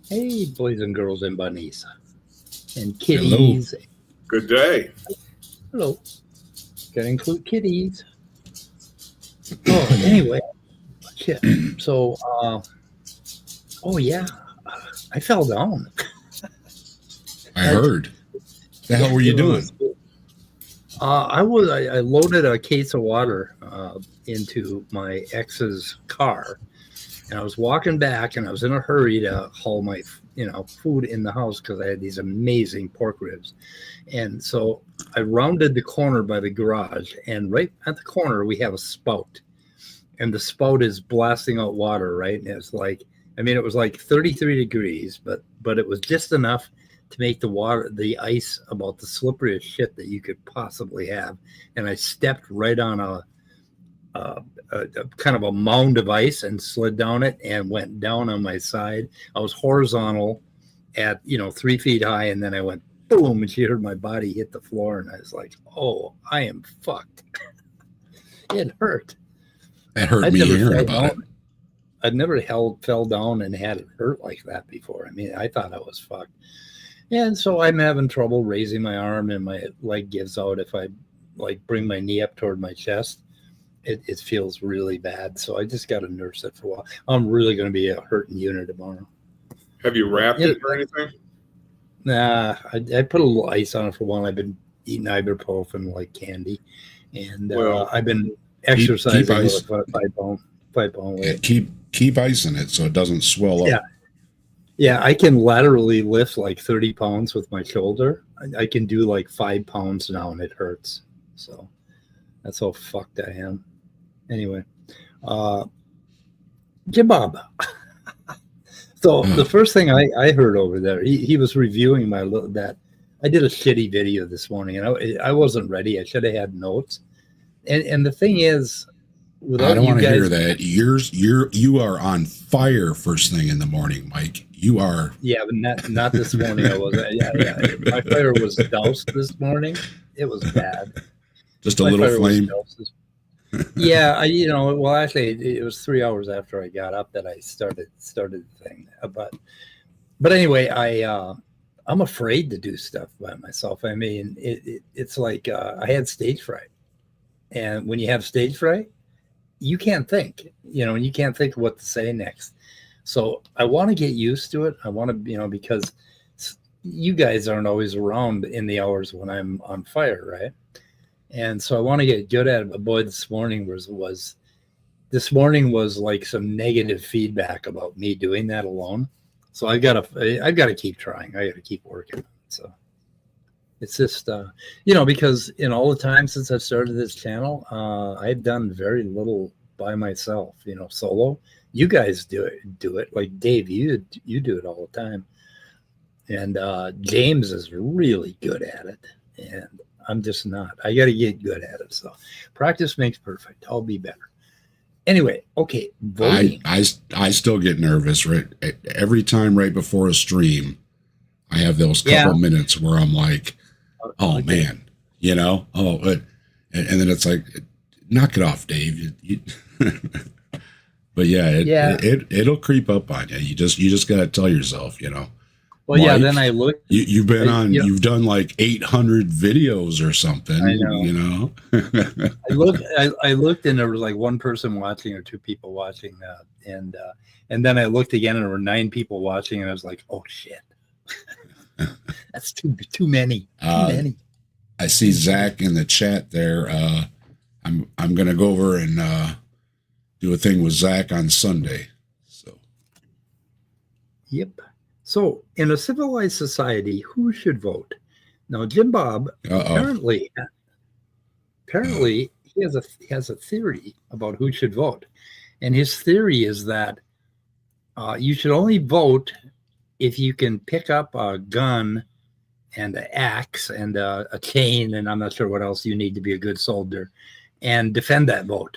Hey, boys and girls and bunnies and kitties. Hello. Good day. Hello. Gotta include kitties. Oh, anyway. Shit. So, oh yeah, I fell down. I heard. The hell were you doing? I loaded a case of water into my ex's car, and I was walking back, and I was in a hurry to haul my food in the house because I had these amazing pork ribs. And so I rounded the corner by the garage, and right at the corner we have a spout, and the spout is blasting out water, right? And it's like, it was like 33 degrees, but it was just enough to make the ice about the slipperiest shit that you could possibly have. And I stepped right on a kind of a mound of ice and slid down it and went down on my side. I was horizontal at 3 feet high, and then I went boom, and she heard my body hit the floor, and I was like, oh, I am fucked. It hurt. That hurt me hearing about it. I'd never fell down and had it hurt like that before. I thought I was fucked. And so I'm having trouble raising my arm, and my leg gives out if I bring my knee up toward my chest. It feels really bad. So I just got to nurse it for a while. I'm really going to be a hurting unit tomorrow. Have you wrapped it or anything? Nah, I put a little ice on it for a while. I've been eating ibuprofen like candy, and I've been exercising with a 5-pound weight. Yeah, keep ice in it so it doesn't swell up. Yeah, I can laterally lift like 30 pounds with my shoulder. I can do like 5 pounds now, and it hurts. So that's how fucked I am. Anyway, Jimbob. So the first thing I heard over there, he was reviewing that. I did a shitty video this morning, and I wasn't ready. I should have had notes. And the thing is, I don't want to hear that. You are on fire first thing in the morning, Mike. You are. Yeah, but not this morning. I wasn't. Yeah. My fire was doused this morning. It was bad. Just a little flame. Yeah, well, actually, it was 3 hours after I got up that I started the thing. But anyway, I'm afraid to do stuff by myself. It's like I had stage fright, and when you have stage fright, you can't think, and you can't think what to say next. So I want to get used to it. I want to, because you guys aren't always around in the hours when I'm on fire, right? And so I want to get good at it. But boy, this morning was like some negative feedback about me doing that alone. So I've got to keep trying. I got to keep working. So it's just, because in all the time since I started this channel, I've done very little by myself, solo. You guys do it. Like Dave, you do it all the time. And James is really good at it. And I'm just not. I got to get good at it. So practice makes perfect. I'll be better. Anyway, okay. Voting. I still get nervous right every time right before a stream. I have those couple minutes where I'm like, oh man, and then it's like, knock it off, Dave. But it'll creep up on you. You just got to tell yourself, Well, Mike, then I looked. You've been on. You've done like 800 videos or something. I know. I looked, and there was like one person watching or two people watching that, and then I looked again, and there were 9 people watching, and I was like, oh shit, that's too many. Too many. I see Zach in the chat there. I'm gonna go over and do a thing with Zach on Sunday. So Yep. So, in a civilized society, who should vote? Now, Jimbob apparently he has a theory about who should vote, and his theory is that you should only vote if you can pick up a gun and an axe and a chain, and I'm not sure what else you need to be a good soldier, and defend that vote.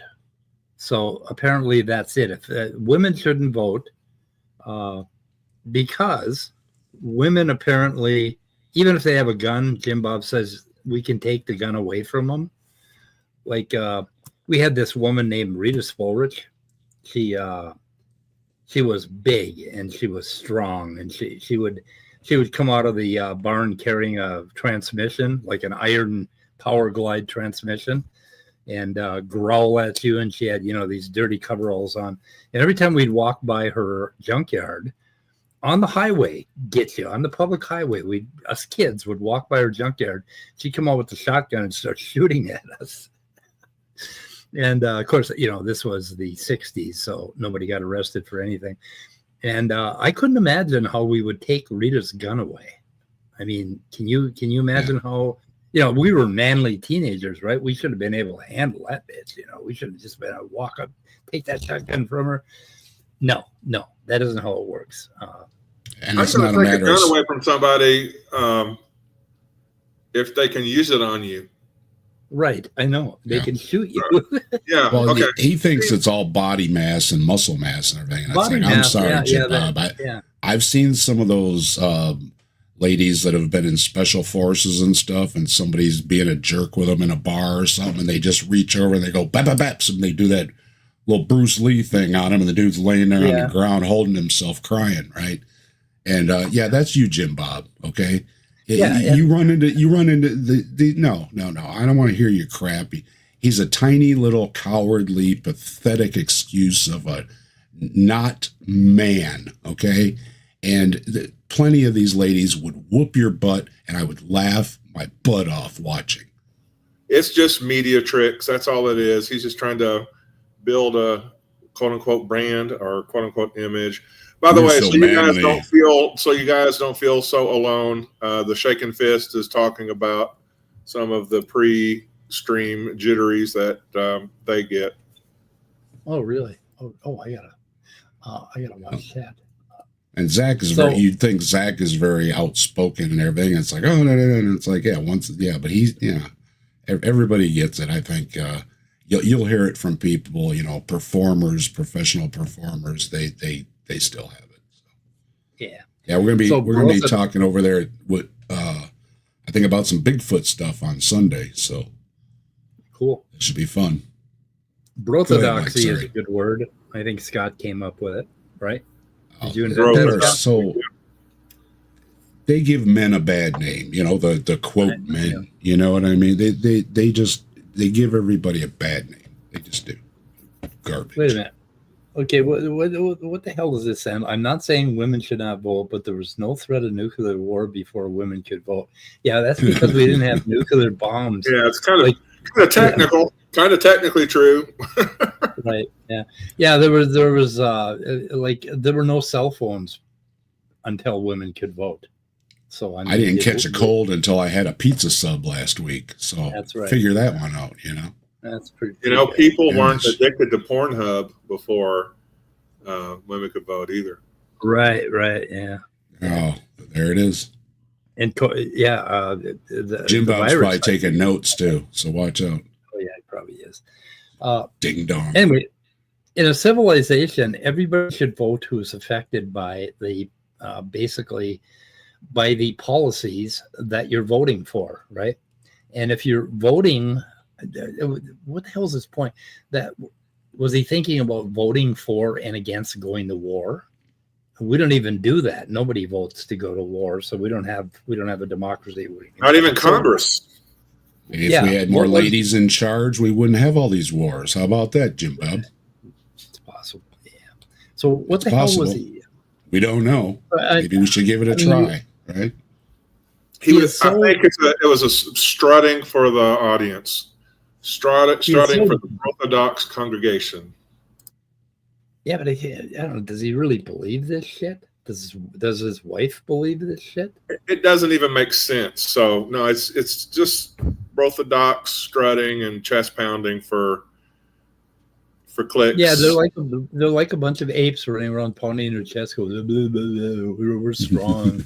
So apparently that's it. If women shouldn't vote, because women apparently, even if they have a gun, Jim Bob says we can take the gun away from them. Like we had this woman named Rita Spolrich. She was big and she was strong, and she would come out of the barn carrying a transmission, like an iron power glide transmission, and growl at you. And she had, these dirty coveralls on. And every time we'd walk by her junkyard on the highway, on the public highway, us kids would walk by her junkyard. She'd come out with the shotgun and start shooting at us. And of course, this was the 60s, so nobody got arrested for anything. And I couldn't imagine how we would take Rita's gun away. I mean, can you imagine how, we were manly teenagers, right? We should have been able to handle that bitch. We should have just been able to walk up, take that shotgun from her. No, that isn't how it works. And it's not a matter of gun away from somebody if they can use it on you. Right, I know they can shoot you. Yeah. Well, okay. he thinks it's all body mass and muscle mass and everything. And it's like, I'm sorry, Jim Bob. I've seen some of those ladies that have been in special forces and stuff, and somebody's being a jerk with them in a bar or something, and they just reach over and they go bap bap baps, and they do that little Bruce Lee thing on him, and the dude's laying there on the ground holding himself, crying, right? And that's you, Jim Bob. Okay. You run into the no. I don't want to hear your crap. He's a tiny little cowardly, pathetic excuse of a not man. Okay, and plenty of these ladies would whoop your butt, and I would laugh my butt off watching. It's just media tricks. That's all it is. He's just trying to build a quote unquote brand or quote unquote image. By the way, so you guys don't feel so alone. The Shaken Fist is talking about some of the pre-stream jitteries that they get. Oh, really? Oh, I gotta watch that. And Zach is you'd think Zach is very outspoken and everything. It's like, oh no, and it's like, but he's everybody gets it. I think you'll hear it from people, performers, professional performers. They still have it. So. Yeah, we're gonna be talking over there with I think about some Bigfoot stuff on Sunday. So cool. It should be fun. Brothedoxy is a good word. I think Scott came up with it, right? Did you invent that? So they give men a bad name, the quote men. You know what I mean? They give everybody a bad name. They just do. Garbage. Wait a minute. Okay, what the hell does this sound? I'm not saying women should not vote, but there was no threat of nuclear war before women could vote. Yeah, that's because we didn't have nuclear bombs. Yeah, it's kind of technical, kind of technically true. Right. Yeah. There was there were no cell phones until women could vote. So I didn't catch a cold until I had a pizza sub last week. So that's right. Figure that one out. That's pretty. People weren't addicted to Pornhub before women could vote either. Right. Yeah. Oh, there it is. And Jimbob's probably taking notes too, so watch out. Oh yeah, he probably is. Ding dong. Anyway, in a civilization, everybody should vote who is affected by the basically by the policies that you're voting for, right? And if you're voting. What the hell is his point? That was he thinking about voting for and against going to war? We don't even do that. Nobody votes to go to war, so we don't have a democracy. Not even Congress. If we had more ladies in charge, we wouldn't have all these wars. How about that, Jimbob? It's possible. Yeah. So what the hell was he? We don't know. Maybe we should give it a try, right? I think it was a strutting for the audience. Strutting for the Orthodox congregation. Yeah, but I don't know. Does he really believe this shit? Does his wife believe this shit? It doesn't even make sense. So no, it's just orthodox strutting and chest pounding for clicks. Yeah, they're like a bunch of apes running around pounding their chest, going, blah, blah, blah, we're strong,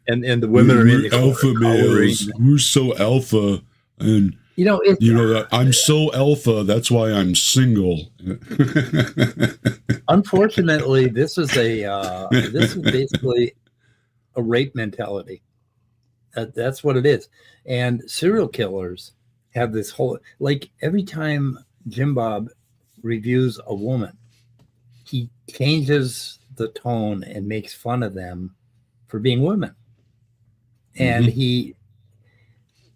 and the women are in the alpha males. We're so alpha, and I'm so alpha. That's why I'm single. Unfortunately, this is basically a rape mentality. That's what it is. And serial killers have this whole, like, every time Jimbob reviews a woman, he changes the tone and makes fun of them for being women. And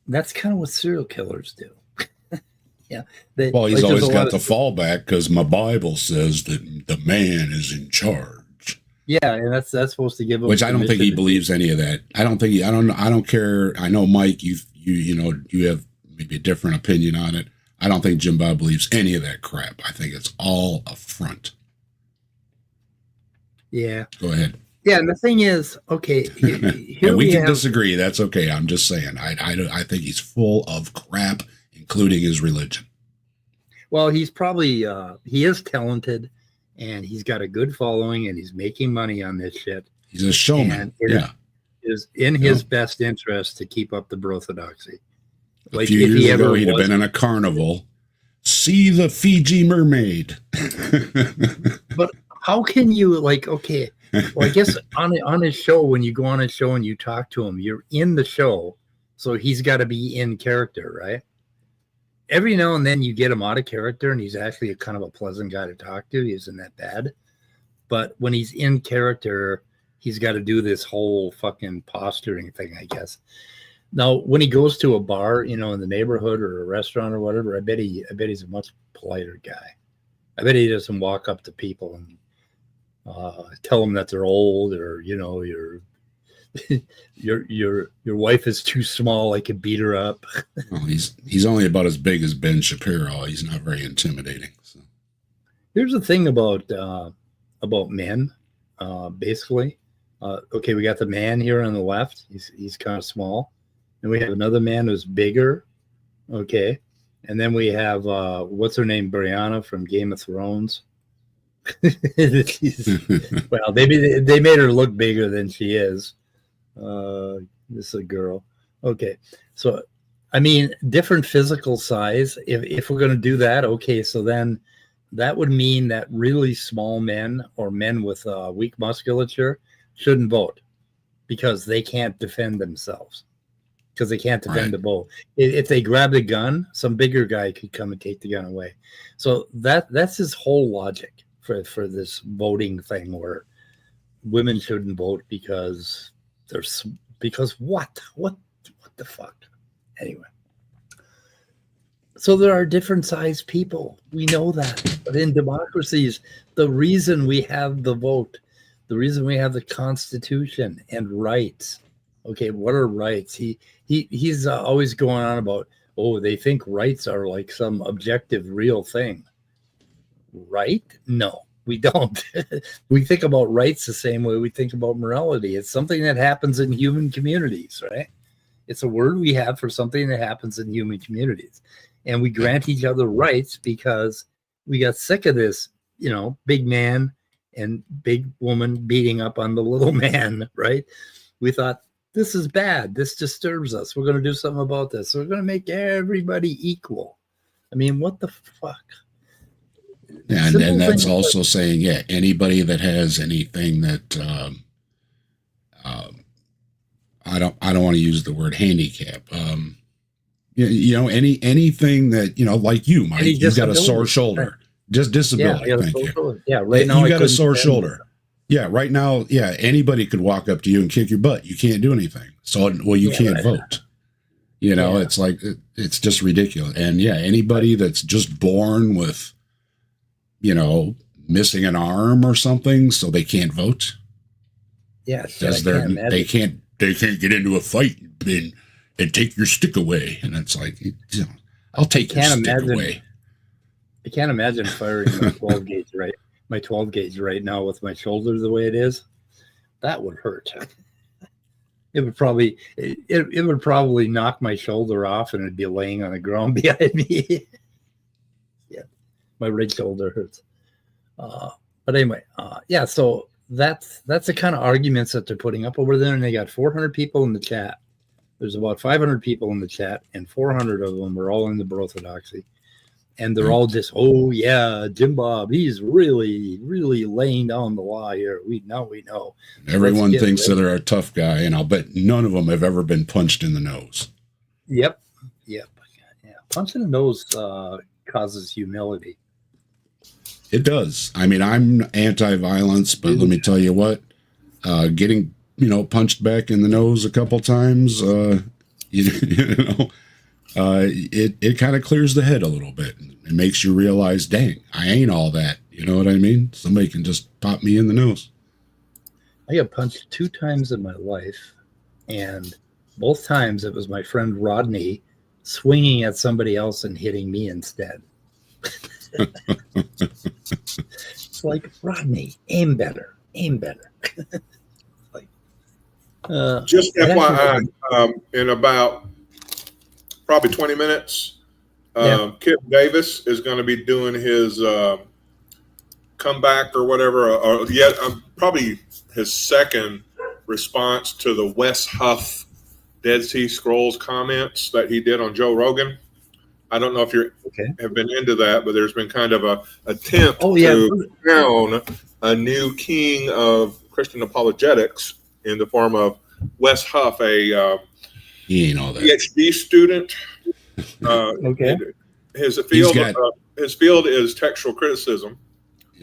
that's kind of what serial killers do. Yeah. He's always got the fallback because my Bible says that the man is in charge. Yeah, and that's supposed to give him. Which I don't think he believes any of that. I don't care. I know, Mike, you have maybe a different opinion on it. I don't think Jimbob believes any of that crap. I think it's all a front. Yeah. Go ahead. Yeah, and the thing is, okay, here we can disagree. That's okay. I'm just saying. I think he's full of crap, including his religion. Well, he's probably he is talented, and he's got a good following, and he's making money on this shit. He's a showman. It is in his best interest to keep up the orthodoxy. A few years ago, he'd have been in a carnival. See the Fiji mermaid. But how can you, like, okay, well, I guess on his show, when you go on his show and you talk to him, you're in the show, so he's got to be in character, right? Every now and then you get him out of character, and he's actually a kind of a pleasant guy to talk to. He isn't that bad. But when he's in character, he's got to do this whole fucking posturing thing, I guess. Now, when he goes to a bar, in the neighborhood or a restaurant or whatever, I bet he's a much politer guy. I bet he doesn't walk up to people and tell them that they're old, or your wife is too small, I could beat her up. Well, he's only about as big as Ben Shapiro. He's not very intimidating. So. Here's the thing about men, basically. Okay, we got the man here on the left. He's kind of small. And we have another man who's bigger. Okay. And then we have, what's her name? Brianna from Game of Thrones. Well, they made her look bigger than she is. This is a girl. Okay. So, I mean, different physical size. If we're going to do that, okay. So then that would mean that really small men or men with weak musculature shouldn't vote because they can't defend themselves. Because they can't defend the bull. If they grab the gun, some bigger guy could come and take the gun away. So that's his whole logic for this voting thing, where women shouldn't vote because what the fuck? Anyway, so there are different sized people. We know that, but in democracies, the reason we have the vote, the reason we have the Constitution and rights. Okay, what are rights? He's always going on about, they think rights are like some objective, real thing. Right? No, we don't. We think about rights the same way we think about morality. It's something that happens in human communities, right? It's a word we have for something that happens in human communities. And we grant each other rights because we got sick of this, big man and big woman beating up on the little man, right? We thought, this is bad. This disturbs us. We're going to do something about this. We're going to make everybody equal. I mean, what the fuck? Yeah, and that's also saying, anybody that has anything that I don't want to use the word handicap. Anything that like you, Mike, you've got a sore shoulder, just disability. Thank you. Yeah, right now you got a sore shoulder. Yeah, right now, anybody could walk up to you and kick your butt. You can't do anything. So, you can't vote. It's like, it's just ridiculous. And anybody that's just born with, missing an arm or something, so they can't vote. Yeah, they can't get into a fight and take your stick away. And it's like, I'll take your stick away. I can't imagine firing my 12 gauge right now with my shoulder the way it is. that would hurt. It would probably it would probably knock my shoulder off, and it'd be laying on the ground behind me. Yeah, my right shoulder hurts. But anyway, yeah. So that's the kind of arguments that they're putting up over there, and they got 400 people in the chat. There's about 500 people in the chat, and 400 of them are all in the orthodoxy. And they're all just, oh, yeah, Jimbob, he's really, really laying down the law here. We know. Everyone thinks that they're a tough guy, and I'll bet none of them have ever been punched in the nose. Yep. Yeah. Punch in the nose causes humility. It does. I mean, I'm anti-violence, but let me tell you what, getting, punched back in the nose a couple times, it kind of clears the head a little bit. It makes you realize, dang, I ain't all that. You know what I mean? Somebody can just pop me in the nose. I got punched 2 times in my life, and both times it was my friend Rodney swinging at somebody else and hitting me instead. It's like, Rodney, aim better. Just FYI, in about probably 20 minutes, Kip Davis is going to be doing his comeback or whatever, or yet probably his second response to the Wes Huff Dead Sea Scrolls comments that he did on Joe Rogan. I don't know if you have been into that, but there's been kind of a attempt to crown a new king of Christian apologetics in the form of Wes Huff, he ain't all that. PhD student. His field is textual criticism,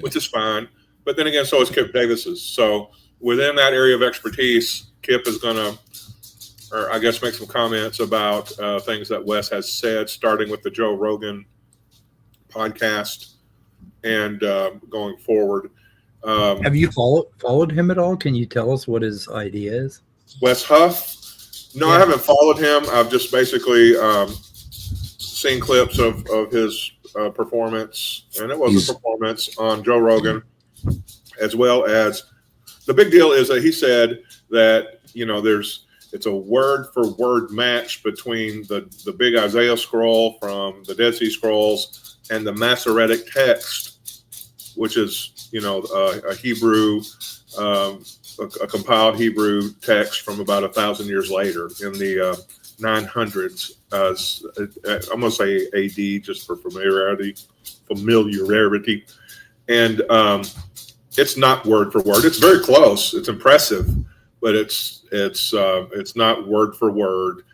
which is fine. But then again, so is Kip Davis's. So within that area of expertise, Kip is going to, or I guess, make some comments about things that Wes has said, starting with the Joe Rogan podcast and going forward. Have you followed him at all? Can you tell us what his idea is? Wes Huff? No, I haven't followed him. I've just basically seen clips of his performance, and it was a performance on Joe Rogan, as well as the big deal is that he said that, it's a word for word match between the big Isaiah scroll from the Dead Sea Scrolls and the Masoretic text, which is, a Hebrew, a compiled Hebrew text from about 1,000 years later in the 900s. I'm going to say AD just for familiarity. And it's not word for word. It's very close. It's impressive, but it's not word for word.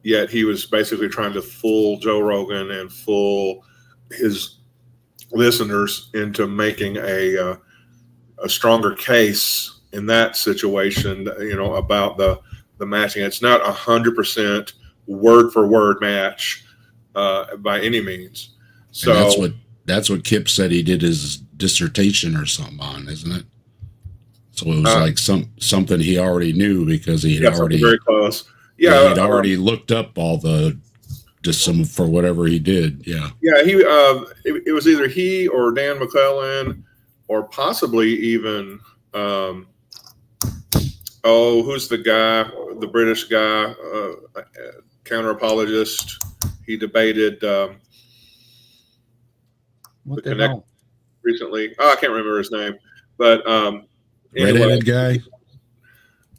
Yet he was basically trying to fool Joe Rogan and fool his listeners into making a stronger case in that situation, about the matching. It's not 100% word for word match by any means. So and that's what Kip said he did his dissertation or something on, isn't it? So it was like something he already knew because he had already very close. Yeah, he'd already looked up all just some for whatever he did. Yeah. Yeah, he it was either he or Dan McClellan or possibly even who's the guy, the British guy, counter apologist. He debated what the hell? Recently. I can't remember his name, but redheaded guy,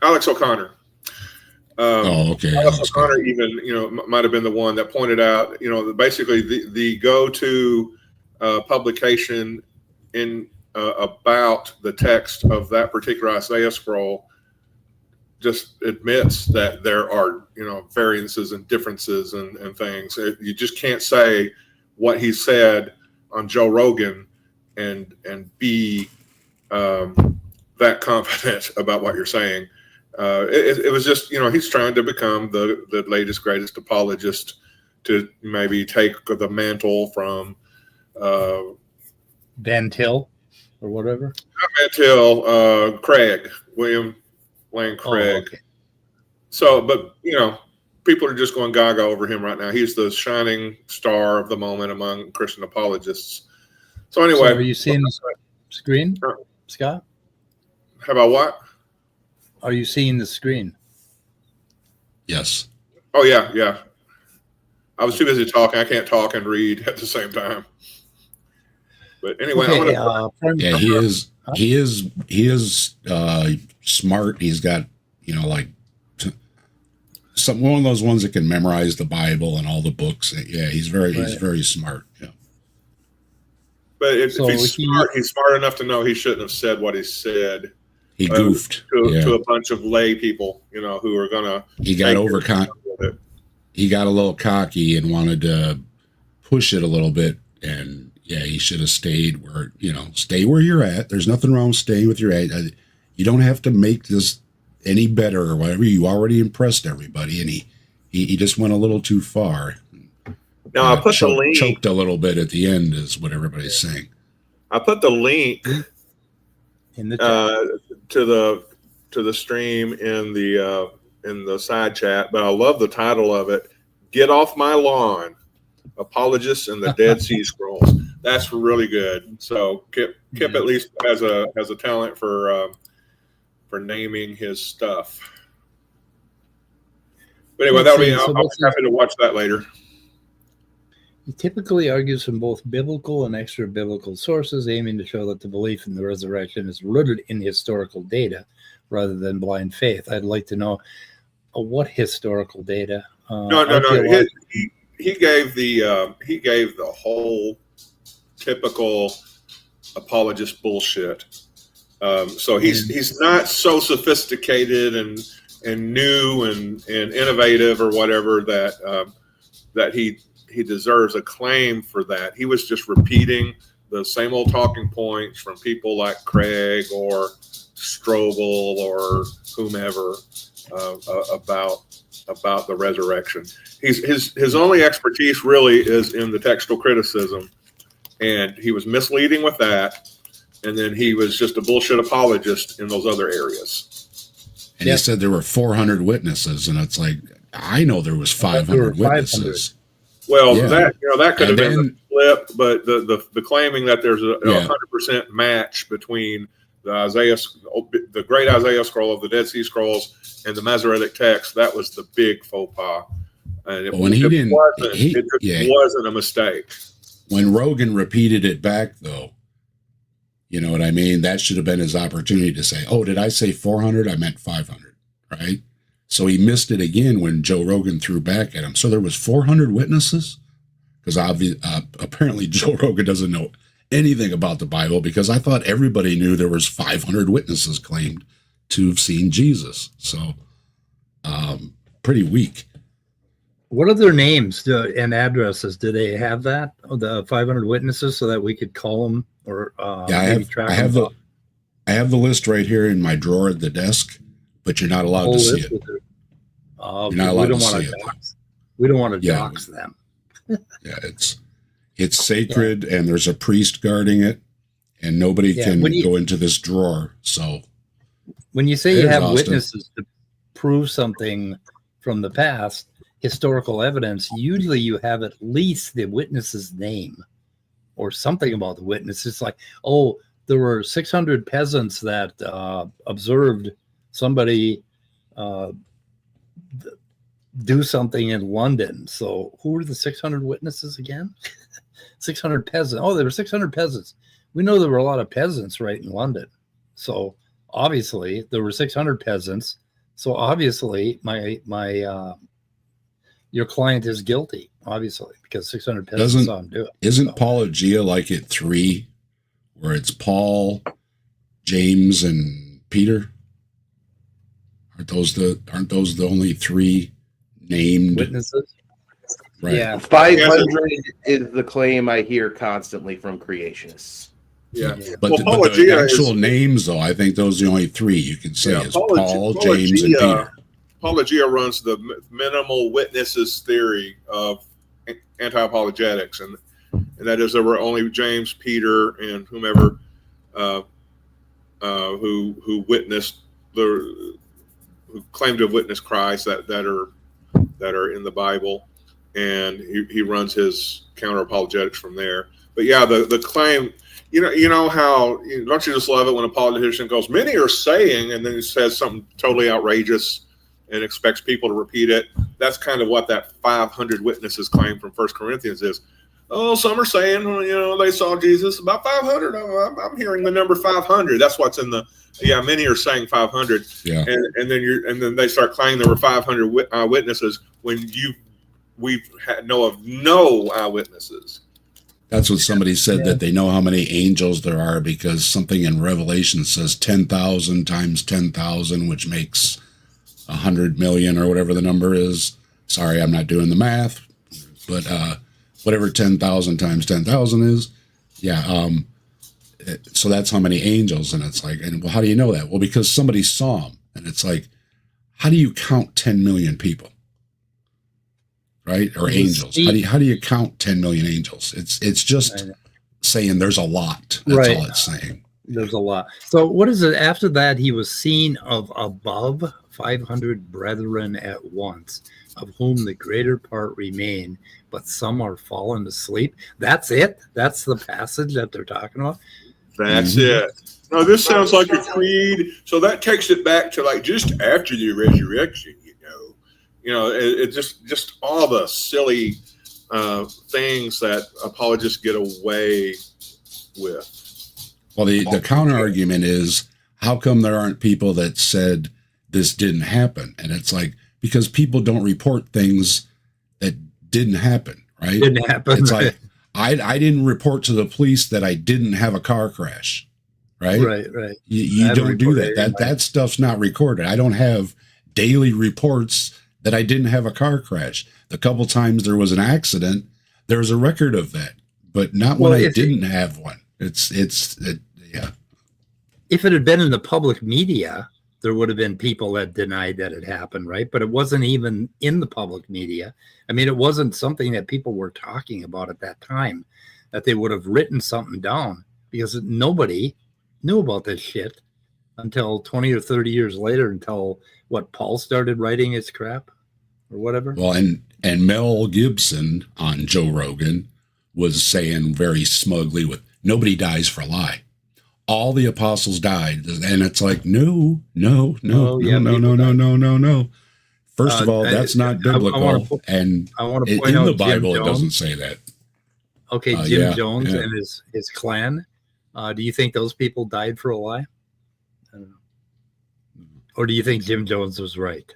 Alex O'Connor. Okay. Alex O'Connor even, might have been the one that pointed out, basically the go-to publication in about the text of that particular Isaiah scroll just admits that there are, variances and differences and things. You just can't say what he said on Joe Rogan and be that confident about what you're saying. It was just, he's trying to become the latest, greatest apologist to maybe take the mantle from Van Til or whatever. Not Van Til, William Lane Craig. Okay. So, but, people are just going gaga over him right now. He's the shining star of the moment among Christian apologists. So anyway. So are you seeing the screen, Scott? How about what? Are you seeing the screen? Yes. Oh yeah. I was too busy talking. I can't talk and read at the same time. But anyway, Okay, yeah, he is smart. He's got, like one of those ones that can memorize the Bible and all the books. Yeah, he's very smart. Yeah. But if he's smart, he's smart enough to know he shouldn't have said what he said. He goofed to a bunch of lay people, who are gonna. He got he got a little cocky and wanted to push it a little bit, and yeah, he should have stayed where stay where you're at. There's nothing wrong with staying with your age. You don't have to make this any better or whatever. You already impressed everybody, and he just went a little too far. Now I put the link. Choked a little bit at the end, is what everybody's saying. I put the link in the chat. to the stream in the side chat, but I love the title of it. Get Off My Lawn: Apologists and the Dead Sea Scrolls. That's really good. So Kip at least has a talent for naming his stuff. But anyway, I'll be happy to watch that later. He typically argues from both biblical and extra-biblical sources, aiming to show that the belief in the resurrection is rooted in historical data rather than blind faith. I'd like to know what historical data. No. He gave the whole typical apologist bullshit. So he's not so sophisticated and new and innovative or whatever that he deserves a claim for that. He was just repeating the same old talking points from people like Craig or Strobel or whomever about the resurrection. His only expertise really is in the textual criticism, and he was misleading with that. And then he was just a bullshit apologist in those other areas. And he said there were 400 witnesses, and it's like, I know there was 500 witnesses. Well, that could have been the flip, but the claiming that there's a 100% match between the great Isaiah scroll of the Dead Sea Scrolls and the Masoretic text, that was the big faux pas. And it wasn't a mistake. When Rogan repeated it back, though, you know what I mean? That should have been his opportunity to say, oh, did I say 400? I meant 500, right? So he missed it again when Joe Rogan threw back at him. So there was 400 witnesses? Because apparently Joe Rogan doesn't know anything about the Bible, because I thought everybody knew there was 500 witnesses claimed to have seen Jesus. So pretty weak. What are their names and addresses? Do they have that, the 500 witnesses, so that we could call them or I have the list right here in my drawer at the desk, but you're not allowed to see it. You're not allowed to see it. We don't want to dox them. Yeah, it's sacred, and there's a priest guarding it, and nobody can go into this drawer. So when you say you have witnesses to prove something from the past, historical evidence, usually you have at least the witness's name or something about the witness. It's like, oh, there were 600 peasants that observed somebody do something in London. So who were the 600 witnesses again? 600 peasants. Oh, there were 600 peasants. We know there were a lot of peasants right in London. So obviously there were 600 peasants. So obviously your client is guilty, obviously, because 600 peasants saw him do it. Isn't Apologia like at 3, where it's Paul, James, and Peter? Aren't those the only 3 named witnesses? Right. Yeah, 500 is the claim I hear constantly from creationists. Yeah, but the actual names, though, I think those are the only 3 you can say is Paul, James, and Peter. Apologia runs the minimal witnesses theory of anti-apologetics, and that is there were only James, Peter, and whomever who witnessed who claim to have witnessed Christ that are in the Bible, and he runs his counter apologetics from there. But yeah, the claim, You know how don't you just love it when a politician goes, many are saying, and then he says something totally outrageous and expects people to repeat it. That's kind of what that 500 witnesses claim from 1 Corinthians is. Oh, some are saying, they saw Jesus. About 500. I'm hearing the number 500. That's what's in the. Yeah, many are saying 500. Yeah, and then they start claiming there were 500 witnesses when we know of no eyewitnesses. that's what somebody said, that they know how many angels there are because something in Revelation says 10,000 times 10,000, which makes 100 million or whatever the number is. Sorry, I'm not doing the math, but whatever 10,000 times 10,000 is, yeah. So that's how many angels, and it's like, and well, how do you know that? Well, because somebody saw them, and it's like, how do you count 10 million people? Right? Or angels. How do you count 10 million angels? It's just saying there's a lot. That's all it's saying. There's a lot. So what is it? After that, he was seen of above 500 brethren at once, of whom the greater part remain, but some are fallen asleep. That's it? That's the passage that they're talking about? That's it. No, this sounds like a creed. So that takes it back to like just after the resurrection, it's just all the silly things that apologists get away with. Well, the counter argument is, how come there aren't people that said this didn't happen? And it's like, because people don't report things that didn't happen, right? Didn't happen. It's like, I didn't report to the police that I didn't have a car crash, right? Right. You don't do that. That stuff's not recorded. I don't have daily reports that I didn't have a car crash. The couple times there was an accident, there's a record of that, but not when I didn't have one. Yeah. If it had been in the public media, there would have been people that denied that it happened, right? But it wasn't even in the public media. I mean, it wasn't something that people were talking about at that time, that they would have written something down, because nobody knew about this shit until 20 or 30 years later, until Paul started writing his crap or whatever. Well, and Mel Gibson on Joe Rogan was saying very smugly, with nobody dies for a lie. All the apostles died, and it's like, no. First of all, that's not biblical, and I want to point in out the Bible Jim it doesn't say that. Okay, Jim Jones and his clan. Do you think those people died for a lie? I don't know. Or do you think Jim Jones was right?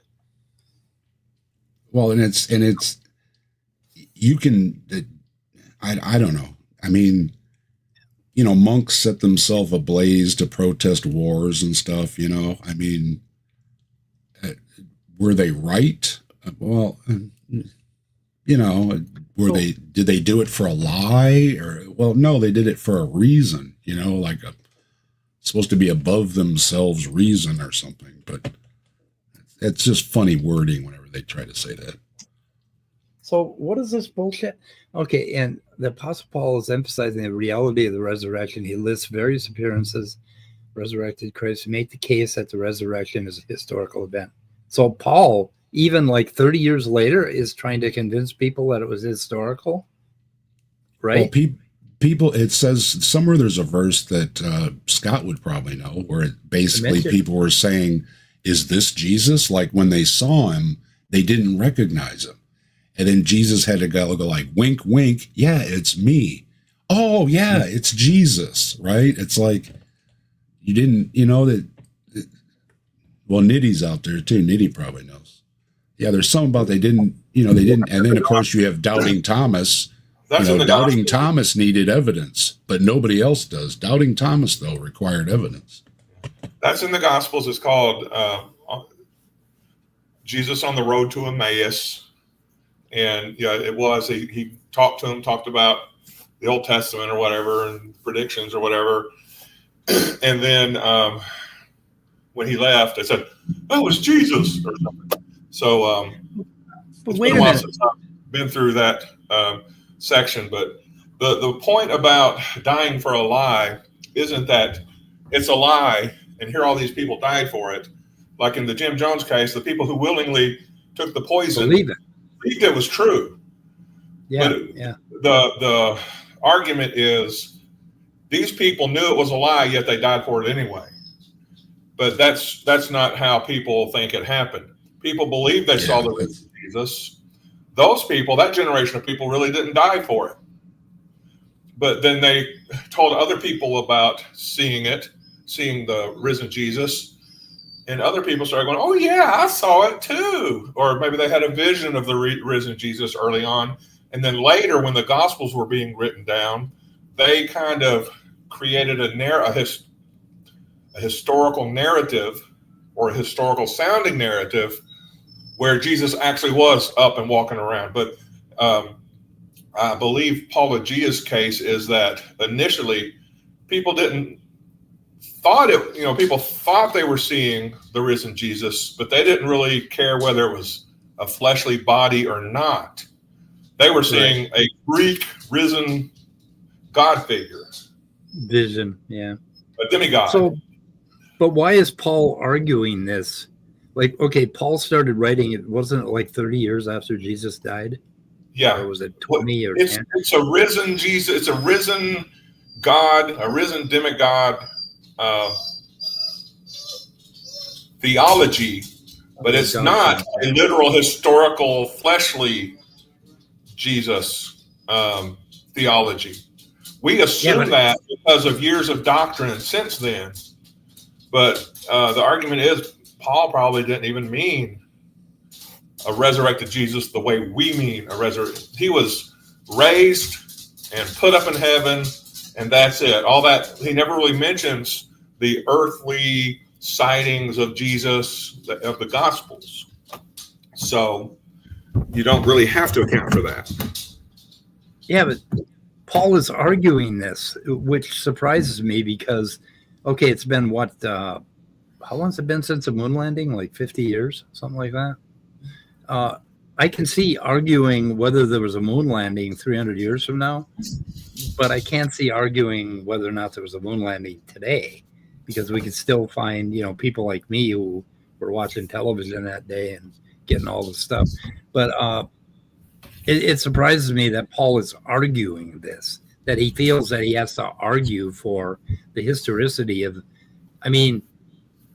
Well, and it's you can. I don't know. I mean, monks set themselves ablaze to protest wars and stuff. I mean, were they right? Well, did they do it for a lie? Or, well, no, they did it for a reason, like supposed to be above themselves reason or something. But it's just funny wording whenever they try to say that. So what is this bullshit? Okay, and the Apostle Paul is emphasizing the reality of the resurrection. He lists various appearances, resurrected Christ, to make the case that the resurrection is a historical event. So Paul, even like 30 years later, is trying to convince people that it was historical, right? Well, people, it says somewhere there's a verse that Scott would probably know, where basically people were saying, is this Jesus? Like when they saw him, they didn't recognize him. And then Jesus had to go like, wink, wink. Yeah, it's me. Oh, yeah, it's Jesus, right? It's like, you didn't, that. Well, Nitty's out there too. Nitty probably knows. Yeah, there's something about they didn't. And then, of course, you have Doubting Thomas. Doubting Thomas needed evidence, but nobody else does. Doubting Thomas, though, required evidence. That's in the Gospels. It's called Jesus on the Road to Emmaus. And it was, he talked to him, talked about the Old Testament or whatever, and predictions or whatever. And then when he left, they said, that was Jesus or something. So it's been a while since I've been through that section. But the point about dying for a lie isn't that it's a lie and here all these people died for it. Like in the Jim Jones case, the people who willingly took the poison believed it was true. Yeah, but the argument is, These people knew it was a lie, yet they died for it anyway. But that's not how people think it happened. People believe they saw the risen Jesus. Those people, that generation of people, really didn't die for it. But then they told other people about seeing the risen Jesus. And other people started going, oh, yeah, I saw it too. Or maybe they had a vision of the risen Jesus early on. And then later, when the Gospels were being written down, they kind of created a historical narrative, or a historical sounding narrative, where Jesus actually was up and walking around. But I believe Pelagia's case is that initially people people thought they were seeing the risen Jesus, but they didn't really care whether it was a fleshly body or not. They were seeing a Greek risen God figure. Vision, yeah. A demigod. So, but why is Paul arguing this? Like, okay, Paul started writing it, wasn't it like 30 years after Jesus died? Yeah. Or was it 20 or 10? Ten? It's a risen Jesus. It's a risen God, a risen demigod theology, but it's not a literal, historical, fleshly Jesus theology. We assume that because of years of doctrine since then. But the argument is Paul probably didn't even mean a resurrected Jesus the way we mean a resurrected. He was raised and put up in heaven, and that's it. All that, he never really mentions the earthly sightings of Jesus of the Gospels. So you don't really have to account for that. Yeah, but Paul is arguing this, which surprises me because, okay, it's been what, how long has it been since the moon landing? Like 50 years, something like that. I can see arguing whether there was a moon landing 300 years from now, but I can't see arguing whether or not there was a moon landing today, because we could still find, people like me who were watching television that day and getting all this stuff. But it surprises me that Paul is arguing this, that he feels that he has to argue for the historicity of,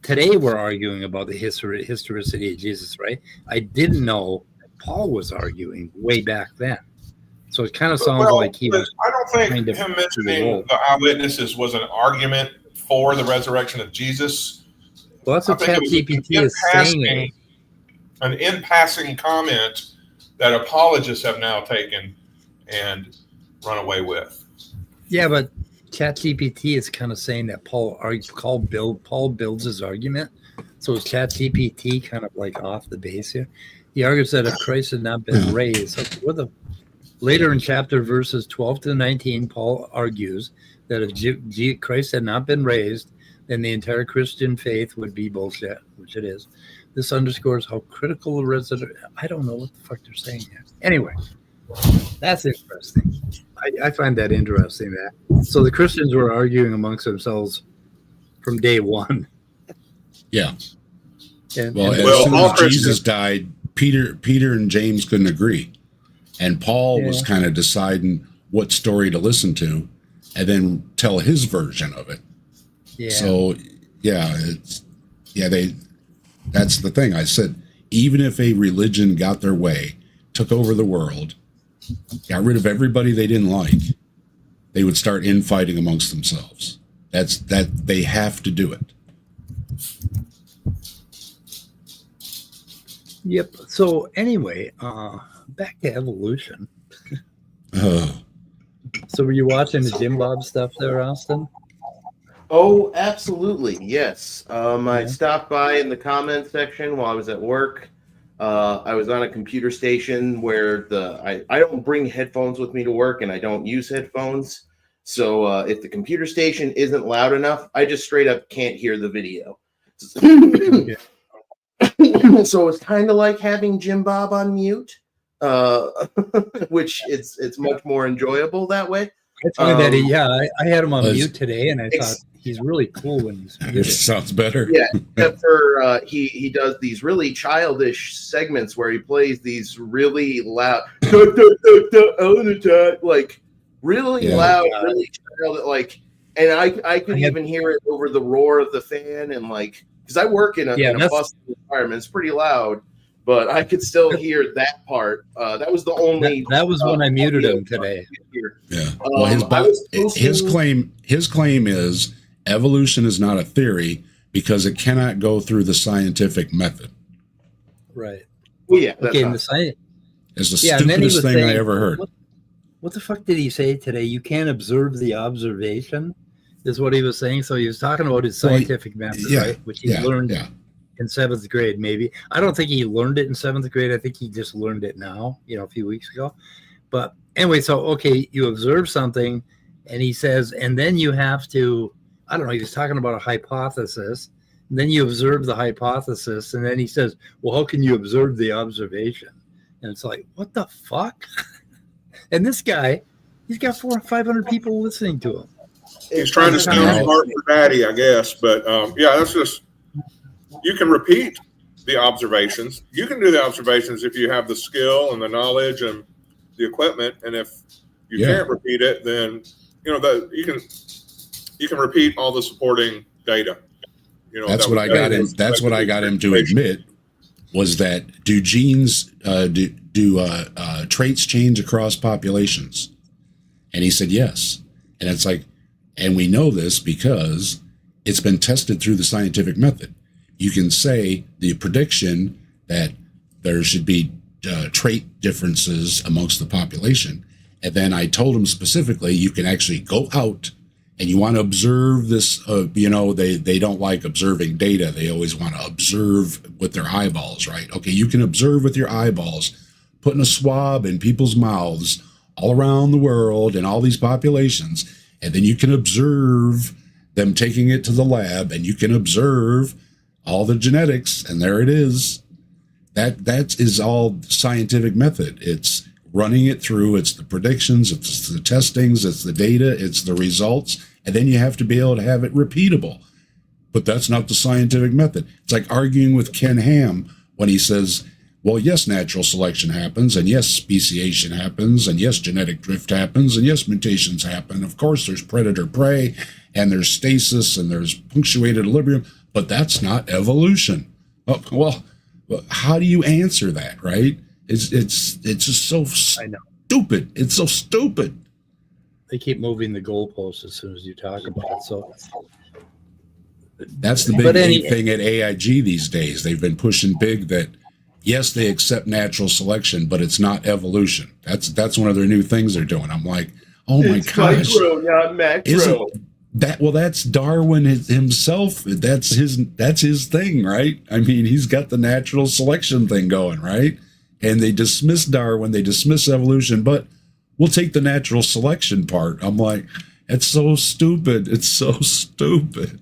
today we're arguing about the historicity of Jesus, right? I didn't know Paul was arguing way back then. So it kind of sounds like he was. I don't think him mentioning the eyewitnesses was an argument for the resurrection of Jesus. Well, that's what ChatGPT is saying. An in-passing comment that apologists have now taken and run away with. Yeah, but ChatGPT is kind of saying that Paul builds his argument. So is ChatGPT kind of like off the base here? He argues that if Christ had not been raised, later in chapter verses 12 to 19, Paul argues that if Christ had not been raised, then the entire Christian faith would be bullshit, which it is. This underscores how critical the resident. I don't know what the fuck they're saying here. Anyway, that's interesting. I find that interesting. So the Christians were arguing amongst themselves from day one. Yeah. As soon as Jesus died, Peter and James couldn't agree, and Paul was kind of deciding what story to listen to, and then tell his version of it. Yeah. So that's the thing. I said, even if a religion got their way, took over the world, got rid of everybody they didn't like, they would start infighting amongst themselves. That they have to do it. Yep. So anyway, back to evolution. So were you watching the Jimbob stuff there, Austin? Oh, absolutely. Yes. I stopped by in the comment section while I was at work. I was on a computer station where I don't bring headphones with me to work, and I don't use headphones. So if the computer station isn't loud enough, I just straight up can't hear the video. So it's kind of like having Jimbob on mute, which it's much more enjoyable that way. I find that I had him on mute today, and I thought he's really cool when he's muted. Sounds better. Yeah, except for he does these really childish segments where he plays these really loud, like really loud, really childish, And I could even hear it over the roar of the fan, and like, because I work in a bus environment, it's pretty loud, but I could still hear that part. That was the only. That was when I muted him today. Yeah. Well, his claim is evolution is not a theory because it cannot go through the scientific method. Right. Well, yeah. Okay. And the science. It's the stupidest thing I ever heard. What the fuck did he say today? You can't observe the observation, is what he was saying. So he was talking about his scientific method, right? Which he learned in 7th grade, maybe. I don't think he learned it in 7th grade. I think he just learned it now, a few weeks ago. But anyway, so, okay, you observe something, and he says, and then you have to, I don't know, he was talking about a hypothesis. And then you observe the hypothesis, and then he says, well, how can you observe the observation? And it's like, what the fuck? And this guy, he's got 400 or 500 people listening to him. He's trying to sound smart for daddy, I guess. But that's just, you can repeat the observations. You can do the observations if you have the skill and the knowledge and the equipment. And if you can't repeat it, then you can repeat all the supporting data. That's what I got him. That's what I got him to admit, was that do genes do traits change across populations? And he said yes. And it's like, and we know this because it's been tested through the scientific method. You can say the prediction that there should be trait differences amongst the population. And then I told him specifically, you can actually go out and you want to observe this, they don't like observing data. They always want to observe with their eyeballs, right? Okay, you can observe with your eyeballs, putting a swab in people's mouths all around the world in all these populations. And then you can observe them taking it to the lab, and you can observe all the genetics, and there it is. That is all scientific method. It's running it through, it's the predictions, it's the testings, it's the data, it's the results, and then you have to be able to have it repeatable. But that's not the scientific method. It's like arguing with Ken Ham when he says, well, yes, natural selection happens, and yes, speciation happens, and yes, genetic drift happens, and yes, mutations happen. Of course, there's predator-prey, and there's stasis, and there's punctuated equilibrium, but that's not evolution. Oh, well, how do you answer that, right? It's just so stupid. It's so stupid. They keep moving the goalposts as soon as you talk about it. So that's the big thing at AIG these days. They've been pushing big that yes, they accept natural selection, but it's not evolution. That's one of their new things they're doing. I'm like, oh my gosh, micro, not macro. That's Darwin himself. That's his thing, right? I mean, he's got the natural selection thing going, right? And they dismiss Darwin, they dismiss evolution, but we'll take the natural selection part. I'm like, it's so stupid. It's so stupid.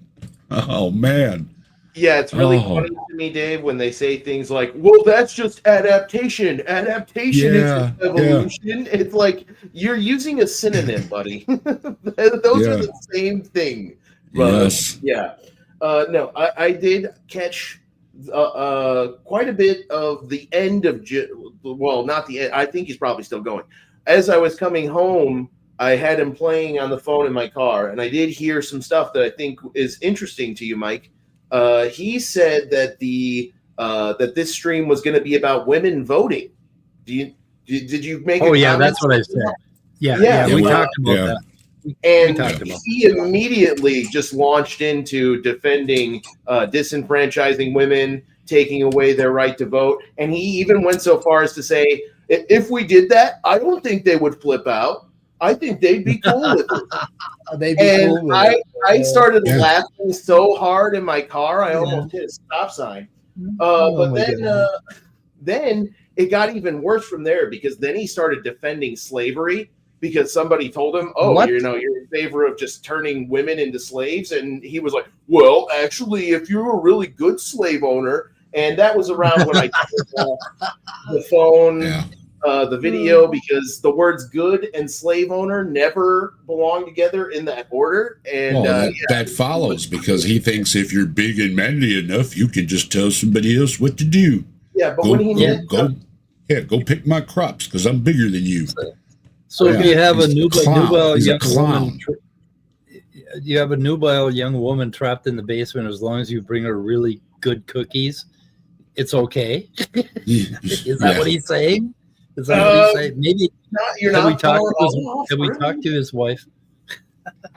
Oh, man. Yeah, it's really funny to me, Dave, when they say things like, well, that's just adaptation. Adaptation is just evolution. Yeah. It's like, you're using a synonym, buddy. Those are the same thing. Yes. Yeah. No, I did catch quite a bit of the end of not the end. I think he's probably still going. As I was coming home, I had him playing on the phone in my car, and I did hear some stuff that I think is interesting to you, Mike. He said that that this stream was going to be about women voting. Did you make? Oh yeah, that's what I said. Yeah, we talked about that. And he immediately just launched into defending disenfranchising women, taking away their right to vote. And he even went so far as to say, if we did that, I don't think they would flip out. I think they'd be cool with it. I started laughing so hard in my car, I almost hit a stop sign. But then it got even worse from there, because then he started defending slavery. Because somebody told him, you're in favor of just turning women into slaves. And he was like, well, actually, if you're a really good slave owner, and that was around when I took the phone, the video, because the words good and slave owner never belong together in that order. And that follows, because he thinks if you're big and manly enough, you can just tell somebody else what to do. Yeah, but when he go pick my crops because I'm bigger than you. So if you have a newborn young woman, you have a nubile young woman trapped in the basement, as long as you bring her really good cookies, it's okay. Is that what he's saying? Is that what he's saying? Maybe have we talked to his wife?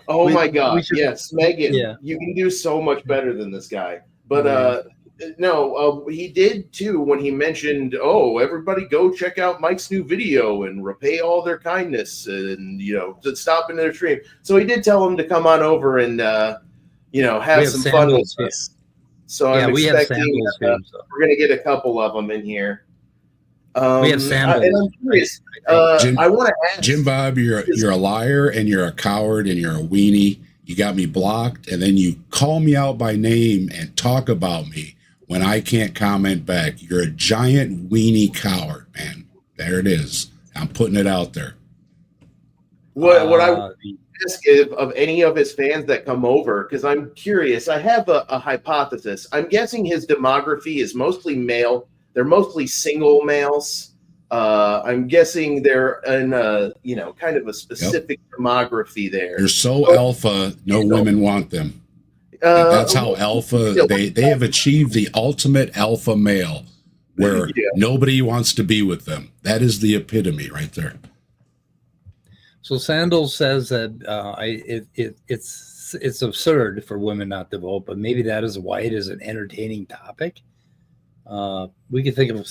Oh my God! Yes, Megan. Yeah. You can do so much better than this guy. But no, he did too when he mentioned, "Oh, everybody go check out Mike's new video and repay all their kindness, and to stop into their stream." So he did tell him to come on over and have some fun with us. So I'm expecting we're going to get a couple of them in here. We have sandals. And I'm curious. I want to ask Jimbob, you're a liar and you're a coward and you're a weenie. You got me blocked, and then you call me out by name and talk about me when I can't comment back. You're a giant weenie coward, man. There it is. I'm putting it out there. What I ask of any of his fans that come over, because I'm curious. I have a hypothesis. I'm guessing his demography is mostly male. They're mostly single males. I'm guessing they're in kind of a specific demography there. They're so alpha, no women want them. That's how alpha, they have achieved the ultimate alpha male where nobody wants to be with them. That is the epitome right there. So Sandals says that it's absurd for women not to vote, but maybe that is why it is an entertaining topic. We could think of,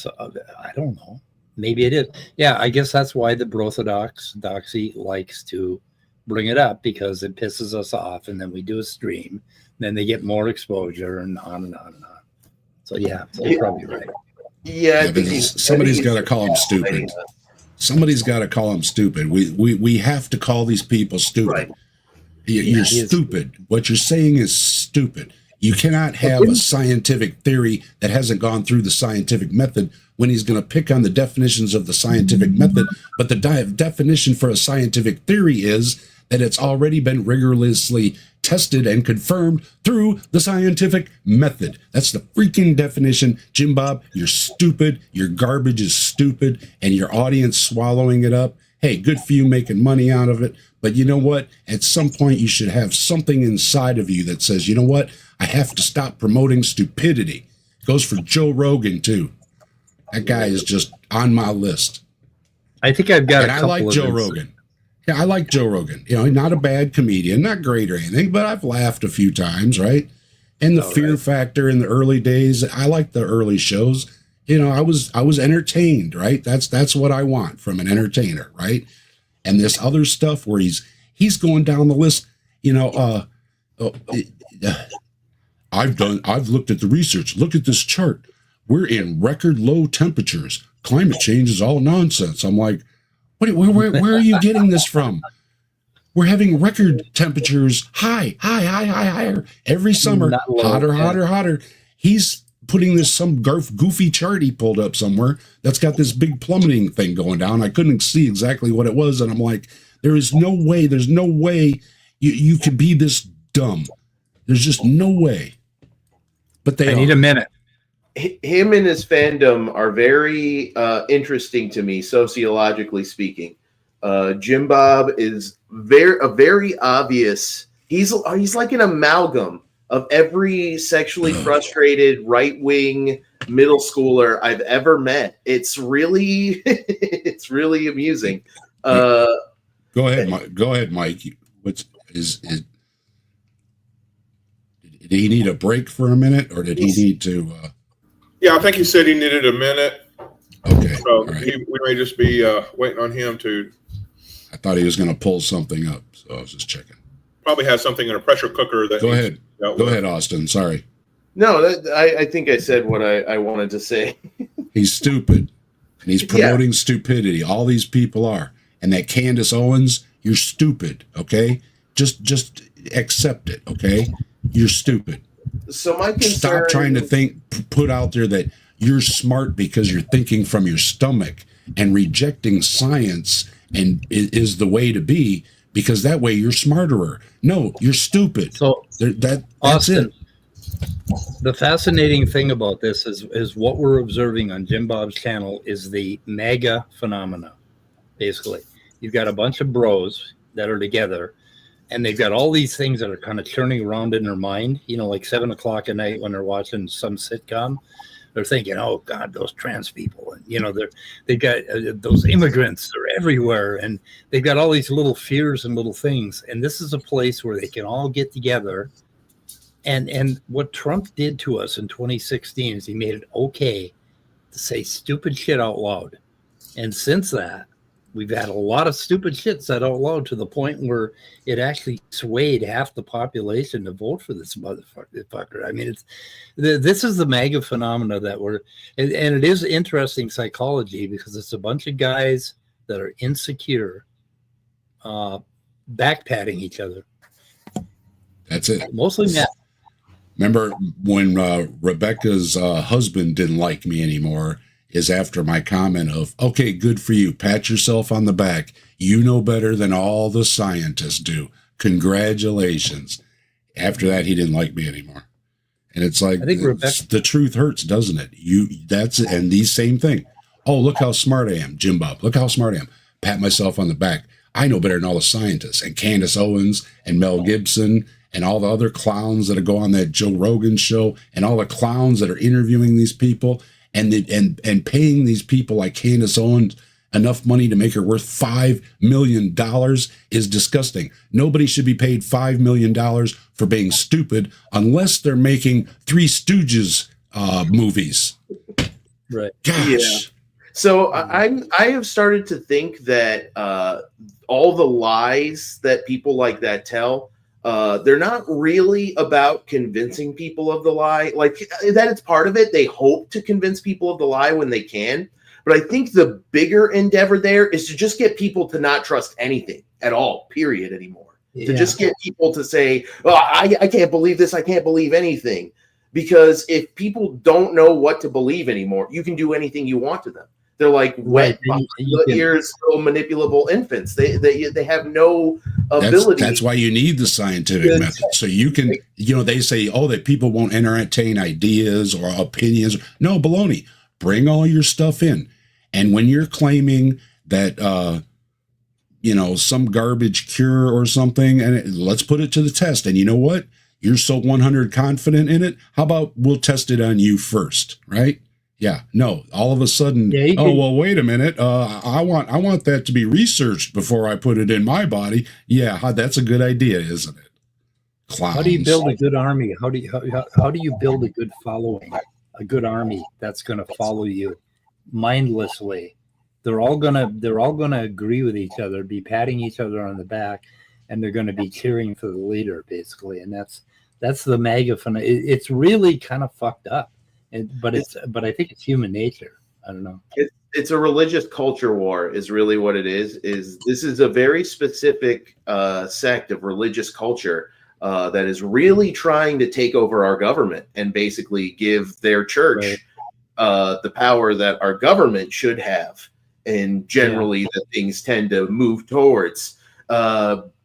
I don't know. Maybe it is. Yeah, I guess that's why the Broorthodoxy likes to bring it up, because it pisses us off, and then we do a stream, then they get more exposure, and on and on and on. So yeah, you're probably right. Yeah, somebody's got to call him stupid. Somebody's got to call him stupid. We have to call these people stupid. Right. You're stupid. What you're saying is stupid. You cannot have a scientific theory that hasn't gone through the scientific method when he's going to pick on the definitions of the scientific method. But the definition for a scientific theory is that it's already been rigorously tested and confirmed through the scientific method. That's the freaking definition. Jimbob, you're stupid. Your garbage is stupid, and your audience swallowing it up. Hey, good for you making money out of it. But you know what? At some point, you should have something inside of you that says, you know what? I have to stop promoting stupidity. Goes for Joe Rogan, too. That guy is just on my list. I think I've got and I like Joe Rogan. Yeah, I like Joe Rogan. Not a bad comedian, not great or anything, but I've laughed a few times, right? And the fear factor in the early days, I like the early shows. I was entertained, right? That's what I want from an entertainer, right? And this other stuff where he's going down the list, I've looked at the research. Look at this chart. We're in record low temperatures. Climate change is all nonsense. I'm like, where are you getting this from? We're having record temperatures higher every summer. Hotter. He's putting this some goofy chart he pulled up somewhere that's got this big plummeting thing going down. I couldn't see exactly what it was, and I'm like, there's no way you could be this dumb. There's just no way. But I need a minute. Him and his fandom are very interesting to me, sociologically speaking. Jimbob is very obvious. He's like an amalgam of every sexually frustrated right-wing middle schooler I've ever met. It's really amusing. Go ahead, Mike. Go ahead, Mike. Did he need a break for a minute, or did he need to? Yeah, I think he said he needed a minute. Okay. So right. we may just be waiting on him to. I thought he was going to pull something up, so I was just checking. Probably has something in a pressure cooker. Go ahead. Go ahead, Austin. Sorry. No, I think I said what I wanted to say. He's stupid, and he's promoting stupidity. All these people are. And that Candace Owens, you're stupid, okay? Just accept it, okay? You're stupid. So my concern... Stop trying to put out there that you're smart because you're thinking from your stomach, and rejecting science and is the way to be, because that way you're smarterer. No, you're stupid. So that's Austin, it. The fascinating thing about this is what we're observing on Jimbob's channel is the MAGA phenomena. Basically, you've got a bunch of bros that are together, and they've got all these things that are kind of turning around in their mind, like 7 o'clock at night when they're watching some sitcom. They're thinking, oh God, those trans people, and they've got those immigrants, they're everywhere, and they've got all these little fears and little things. And this is a place where they can all get together. And what Trump did to us in 2016 is he made it okay to say stupid shit out loud. And since that, we've had a lot of stupid shit said out loud to the point where it actually swayed half the population to vote for this motherfucker. I mean, this is the MAGA phenomena that and it is interesting psychology because it's a bunch of guys that are insecure, backpatting each other. That's it. Mostly men. Remember when Rebecca's husband didn't like me anymore is after my comment of, okay, good for you. Pat yourself on the back. You know better than all the scientists do. Congratulations. After that, he didn't like me anymore. And it's like, I think the truth hurts, doesn't it? And these same thing. Oh, look how smart I am, Jimbob. Look how smart I am. Pat myself on the back. I know better than all the scientists and Candace Owens and Mel Gibson and all the other clowns that go on that Joe Rogan show and all the clowns that are interviewing these people and paying these people like Candace Owens enough money to make her worth $5 million is disgusting. Nobody should be paid $5 million for being stupid unless they're making Three Stooges movies. Right. Gosh. Yeah. So I have started to think that all the lies that people like that tell, they're not really about convincing people of the lie. Like that it's part of it. They hope to convince people of the lie when they can. But I think the bigger endeavor there is to just get people to not trust anything at all, period, anymore. Yeah. To just get people to say, oh, I can't believe this. I can't believe anything. Because if people don't know what to believe anymore, you can do anything you want to them. They're like wet ears, little manipulable infants. They have no ability. That's why you need the scientific method. So you can, they say, oh, that people won't entertain ideas or opinions. No, baloney. Bring all your stuff in. And when you're claiming that, some garbage cure or something, and let's put it to the test. And you know what? You're so 100 confident in it. How about we'll test it on you first, right? Yeah, no. All of a sudden, well, wait a minute. I want that to be researched before I put it in my body. Yeah, that's a good idea, isn't it? Clowns. How do you build a good army? How do you build a good following? A good army that's going to follow you mindlessly. They're all gonna agree with each other, be patting each other on the back, and they're going to be cheering for the leader, basically. And that's the MAGA phenomenon. It's really kind of fucked up. But I think it's human nature. I don't know. It's a religious culture war is really what it is. This is a very specific sect of religious culture that is really trying to take over our government and basically give their church the power that our government should have. And generally that things tend to move towards.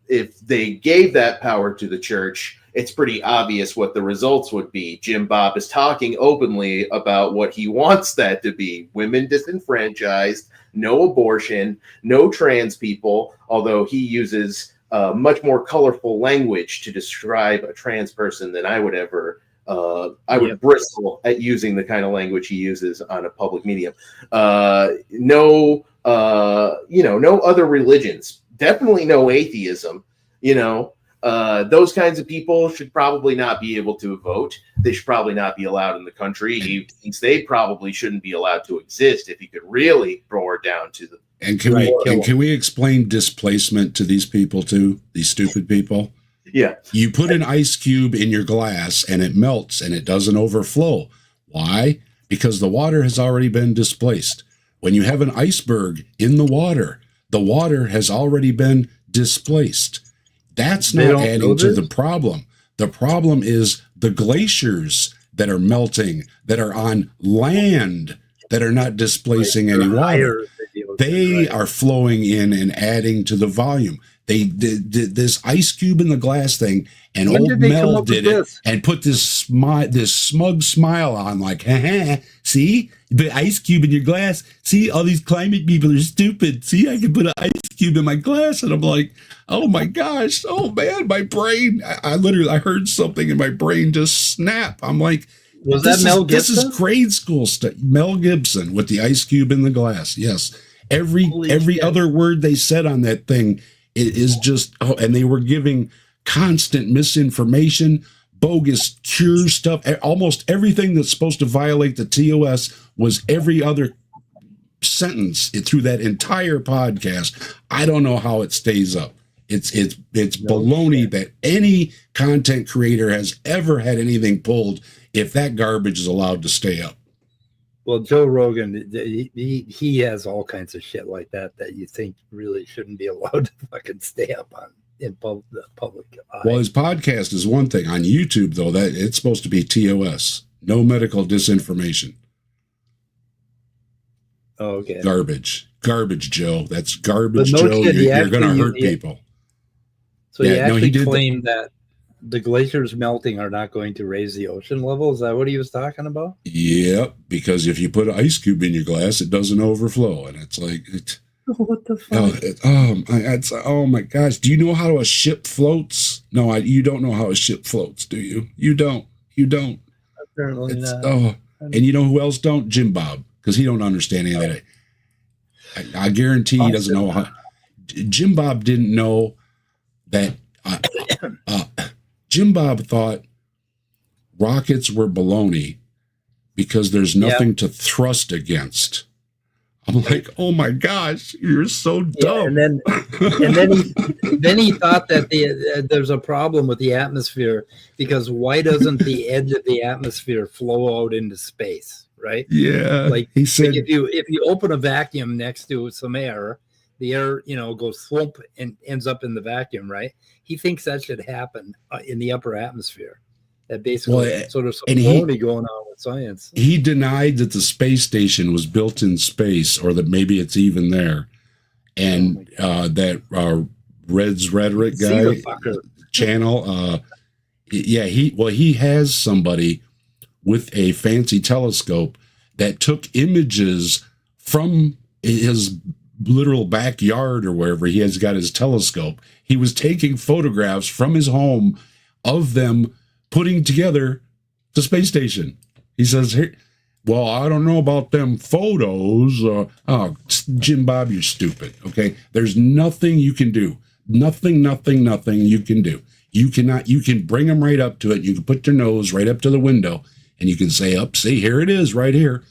If they gave that power to the church, it's pretty obvious what the results would be. Jimbob is talking openly about what he wants that to be. Women disenfranchised, no abortion, no trans people, although he uses much more colorful language to describe a trans person than I would ever. I would bristle at using the kind of language he uses on a public medium. No other religions. Definitely no atheism, those kinds of people should probably not be able to vote. They should probably not be allowed in the country. He thinks they probably shouldn't be allowed to exist if he could really bore down to the. And can we explain displacement to these people too? These stupid people. Yeah. You put an ice cube in your glass and it melts and it doesn't overflow. Why? Because the water has already been displaced. When you have an iceberg in the water has already been displaced. That's not adding to the problem. The problem is the glaciers that are melting, that are on land, that are not displacing any water. They are flowing in and adding to the volume. They did this ice cube in the glass thing, and When old did they come Mel up with did it this? and put this smug smile on, like, see, the ice cube in your glass. See, all these climate people are stupid. See, I can put an ice cube in my glass, and I'm like, oh my gosh, oh man, my brain. I literally, I heard something in my brain just snap. I'm like, Was that Mel Gibson? This is grade school stuff. Mel Gibson with the ice cube in the glass. Yes. Every shit. other word they said on that thing is just, and they were giving constant misinformation, bogus cure stuff. Almost everything that's supposed to violate the TOS was every other sentence through that entire podcast. I don't know how it stays up. It's baloney that any content creator has ever had anything pulled if that garbage is allowed to stay up. Well, Joe Rogan, he has all kinds of shit like that you think really shouldn't be allowed to fucking stay up on in the public eye. Well, his podcast is one thing. On YouTube, though, that it's supposed to be TOS, no medical disinformation. Oh, okay. Garbage, Joe. That's garbage, But no Joe. kid, You're going to hurt people. So he actually did claimed that the glaciers melting are not going to raise the ocean level. Is that what he was talking about? Yep, because if you put an ice cube in your glass, it doesn't overflow, and it's like, What the fuck? oh my gosh! Do you know how a ship floats? No, you don't know how a ship floats, do you? You don't. Apparently not. Oh, and you know who else don't? Jimbob, because he don't understand any of that. I guarantee he doesn't know how. Jimbob didn't know that. Jimbob thought rockets were baloney because there's nothing to thrust against. I'm like, oh my gosh, you're so dumb. Yeah, and then he thought that there's a problem with the atmosphere because why doesn't the edge of the atmosphere flow out into space, right? Yeah, like he said, if you open a vacuum next to some air, the air goes thwomp and ends up in the vacuum, right? He thinks that should happen in the upper atmosphere. That basically sort of some baloney going on with science. He denied that the space station was built in space, or that maybe it's even there, and that Red's Rhetoric guy channel. He has somebody with a fancy telescope that took images from his literal backyard or wherever he has got his telescope. He was taking photographs from his home of them putting together the space station. He says, "Hey, well, I don't know about them photos." Jimbob, you're stupid. Okay, there's nothing you can do. Nothing you can do. You can bring them right up to it. You can put your nose right up to the window and you can say, see, here it is right here.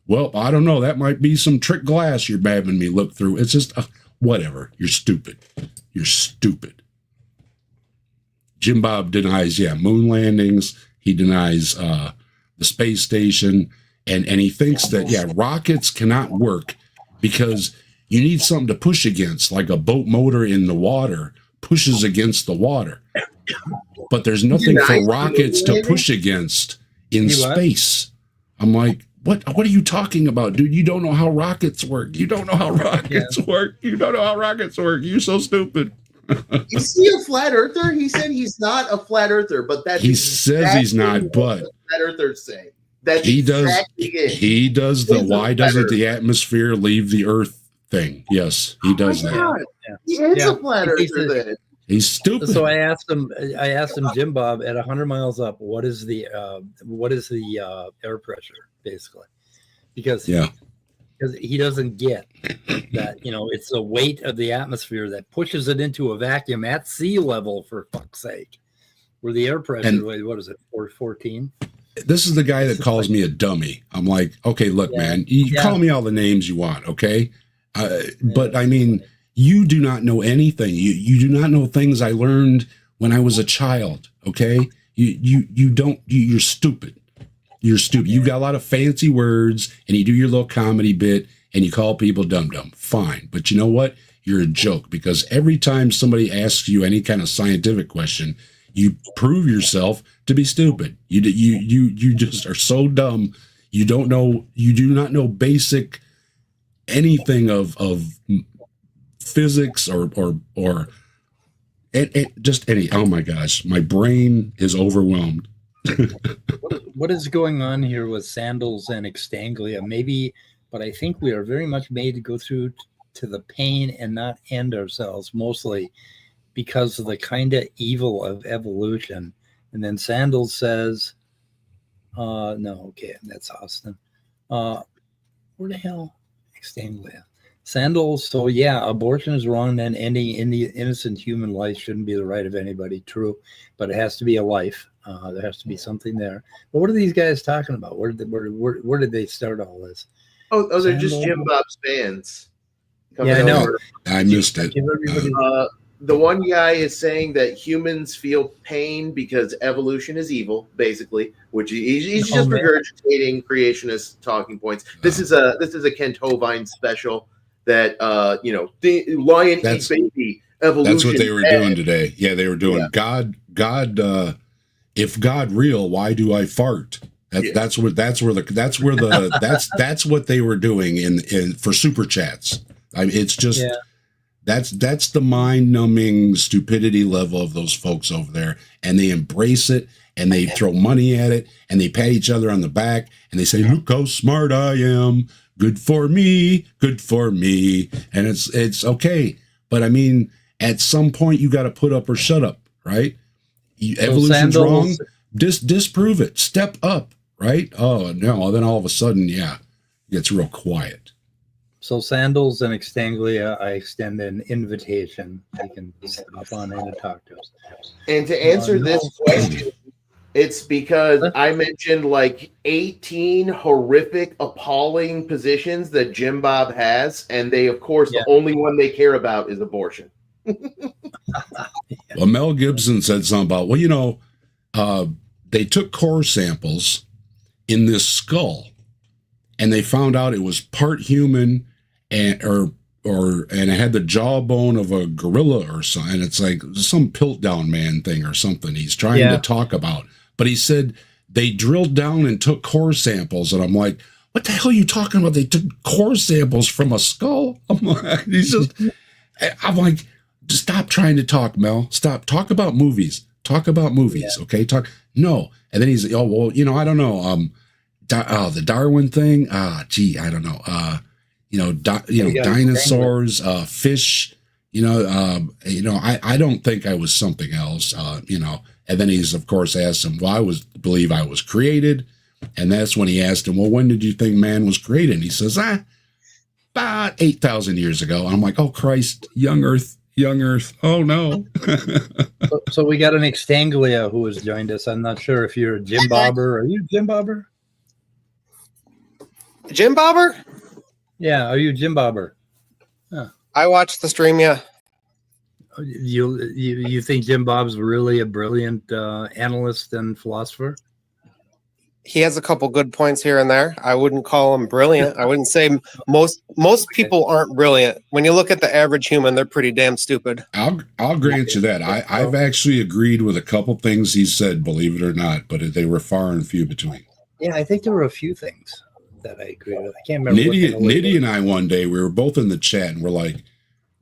Well, I don't know. That might be some trick glass you're having me look through. It's just whatever. You're stupid. You're stupid. Jimbob denies, moon landings. He denies the space station. And he thinks that, rockets cannot work because you need something to push against, like a boat motor in the water pushes against the water. But there's nothing for rockets to push against in space. I'm like, what are you talking about, dude? You don't know how rockets work. You don't know how rockets work. You don't know how rockets work. You're so stupid. Is he a flat earther? He said he's not a flat earther, but that's he says he's not, but flat earthers say that he does. He does the why doesn't the atmosphere leave the Earth thing? Yes, he does that. Yeah. He is a flat earther then. He's stupid. So I asked him, Jimbob, at 100 miles up, what is the air pressure, basically? Because he doesn't get that, it's the weight of the atmosphere that pushes it into a vacuum at sea level, for fuck's sake, where the air pressure, what is it, 414? This is the guy that calls me a dummy. I'm like, okay, look, man, you call me all the names you want, okay? But I mean, you do not know anything. You do not know things I learned when I was a child, okay? You're stupid. You're stupid. You got a lot of fancy words and you do your little comedy bit and you call people dum-dum. Fine. But you know what? You're a joke, because every time somebody asks you any kind of scientific question, you prove yourself to be stupid. You just are so dumb. You do not know basic anything of physics or Oh my gosh, my brain is overwhelmed. What is going on here with Sandals and Extanglia? Maybe, but I think we are very much made to go through to the pain and not end ourselves, mostly because of the kind of evil of evolution. And then Sandals says, no, okay, that's Austin. Where the hell? Extanglia. Sandals, so yeah, abortion is wrong, then ending any innocent human life shouldn't be the right of anybody. True, but it has to be a life. There has to be something there. But what are these guys talking about? Where did they start all this? Oh, they're just Jimbob's fans. Yeah, I know. I missed it. The one guy is saying that humans feel pain because evolution is evil, basically, which he's just regurgitating creationist talking points. This is a Kent Hovind special that the lion eats baby evolution. That's what they were doing today. Yeah, they were doing God. If God real, why do I fart? That's what they were doing in for super chats. I mean, it's just that's the mind-numbing stupidity level of those folks over there, and they embrace it, and they throw money at it, and they pat each other on the back, and they say, "Look how smart I am! Good for me, good for me." And it's okay, but I mean, at some point, you got to put up or shut up, right? Evolution's wrong. Disprove it. Step up, right? Oh no! Then all of a sudden, it gets real quiet. So Sandals and Extanglia, I extend an invitation. They can stop on in and talk to us. And to answer this question, it's because I mentioned like 18 horrific, appalling positions that Jimbob has, and they, of course, the only one they care about is abortion. Well, Mel Gibson said something about, they took core samples in this skull, and they found out it was part human and it had the jawbone of a gorilla or something. And it's like some Piltdown Man thing or something he's trying to talk about. But he said they drilled down and took core samples, and I'm like, what the hell are you talking about? They took core samples from a skull? I'm like, just stop trying to talk, Mel. Stop. Talk about movies. Talk about movies, okay? No. And then he's, I don't know. The Darwin thing. I don't know. Dinosaurs, fish. I don't think I was something else. And then he's of course asked him, well, believe I was created, and that's when he asked him, well, when did you think man was created? And he says, about 8,000 years ago. And I'm like, oh Christ, young Earth. Oh no. so we got an Extanglia who has joined us. I'm not sure if you're a Jimbobber. Are you Jimbobber? Jimbobber? Yeah, are you Jimbobber? Huh. I watched the stream, yeah. You think Jimbob's really a brilliant analyst and philosopher? He has a couple good points here and there. I wouldn't call him brilliant. I wouldn't say most people aren't brilliant. When you look at the average human, they're pretty damn stupid. I'll grant you that. I've actually agreed with a couple things he said, believe it or not, but they were far and few between. Yeah, I think there were a few things that I agree with. I can't remember. Nitty and I one day, we were both in the chat and we're like,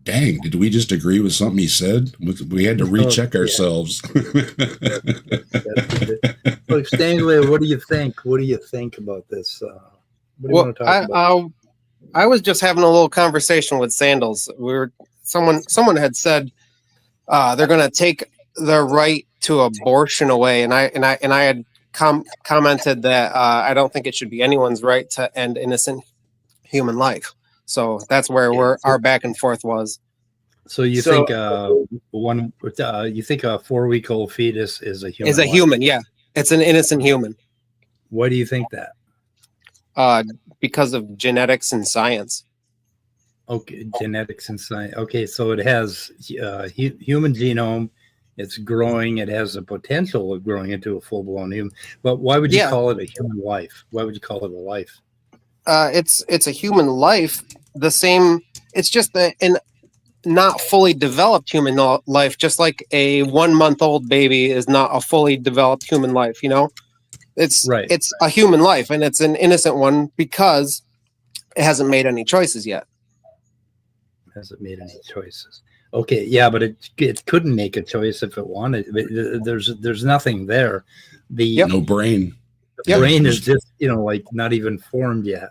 dang, did we just agree with something he said? We had to recheck ourselves. Look, Stanley, what do you think? What do you think about this? What do you want to talk about? I was just having a little conversation with Sandals. Someone had said they're going to take the right to abortion away, and I had commented that I don't think it should be anyone's right to end innocent human life. So that's where our back and forth was. So you think you think a 4-week-old fetus is a human? Is a human, yeah. It's an innocent human. Why do you think that? Because of genetics and science. Okay, genetics and science. Okay, so it has human genome. It's growing. It has the potential of growing into a full-blown human. But why would you call it a human life? Why would you call it a life? It's a human life. The same. It's just an not fully developed human life. Just like a 1-month-old baby is not a fully developed human life. You know, it's a human life, and it's an innocent one because it hasn't made any choices yet. Hasn't made any choices. Okay, yeah, but it couldn't make a choice if it wanted. There's nothing there. The No brain. brain is just like not even formed yet.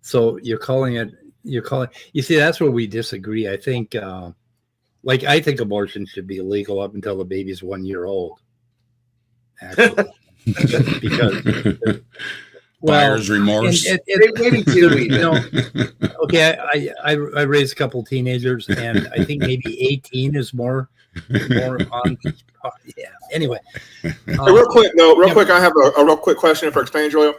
So you're calling. You see, that's where we disagree. I think I think abortion should be illegal up until the baby's 1 year old. Actually, because Buyer's remorse. Maybe 2 even. Okay, I raised a couple teenagers, and I think maybe 18 is more on. Yeah. Anyway, Hey, real quick, I have a real quick question for Exchange Oil.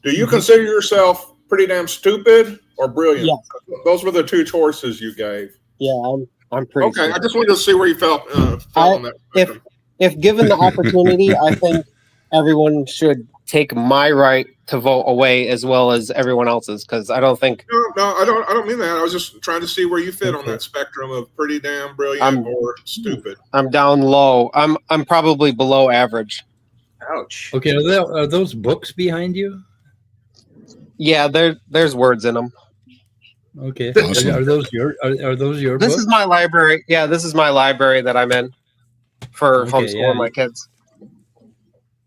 Do you consider yourself pretty damn stupid or brilliant? Yeah. Those were the two choices you gave. Yeah, I'm pretty. Okay, sure. I just wanted to see where you felt on that. If given the opportunity, I think everyone should take my right to vote away as well as everyone else's, because I don't think. No, I don't mean that. I was just trying to see where you fit on that spectrum of pretty damn brilliant or stupid. I'm down low. I'm probably below average. Ouch. Okay, are those books behind you? Yeah, there's words in them. Okay, Awesome. are those your This books? is my library. Yeah, this is my library that I'm in for Okay, homeschooling yeah. my kids.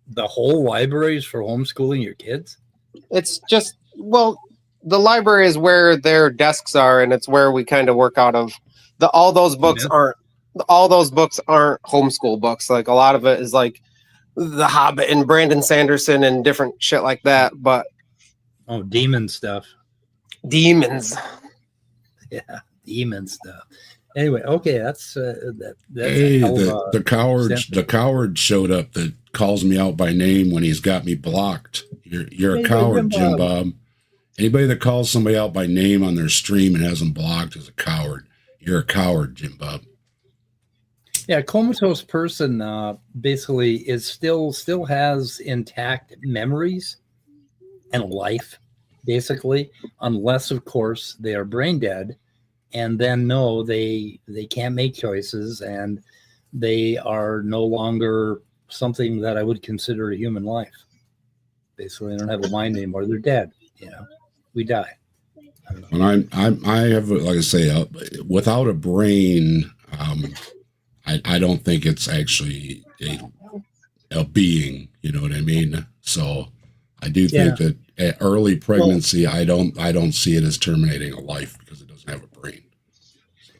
The whole library is for homeschooling your kids? It's just, well, the library is where their desks are, and it's where we kind of work out of. All those books aren't homeschool books. Like a lot of it is like The Hobbit and Brandon Sanderson and different shit like that. But Demon stuff. demons. Yeah, demon stuff. Anyway, okay, that's Hey, a hell of the coward showed up that calls me out by name when he's got me blocked. You're a coward, Jimbob. Anybody that calls somebody out by name on their stream and has them blocked is a coward. You're a coward, Jimbob. Yeah, comatose person basically is still has intact memories and life, basically, unless of course they are brain dead, and then no, they can't make choices, and they are no longer something that I would consider a human life. Basically, they don't have a mind anymore. They're dead. We die. When I have, like I say, without a brain, I don't think it's actually a being. You know what I mean? So I do think that at early pregnancy, I don't see it as terminating a life because it doesn't have a brain.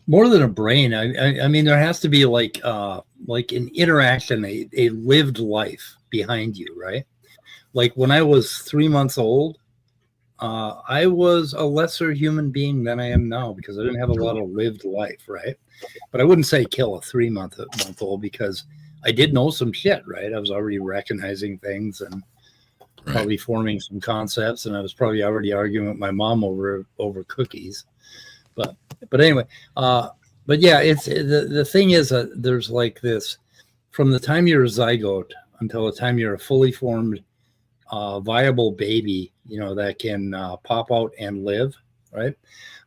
More than a brain, I mean, there has to be like an interaction, a lived life behind you, right? Like when I was 3 months old, I was a lesser human being than I am now because I didn't have a lot of lived life, right? But I wouldn't say kill a 3 month old because I did know some shit, right? I was already recognizing things and probably forming some concepts, and I was probably already arguing with my mom over cookies. But anyway, but yeah, it's the thing is there's like this from the time you're a zygote until the time you're a fully formed viable baby, that can pop out and live, right?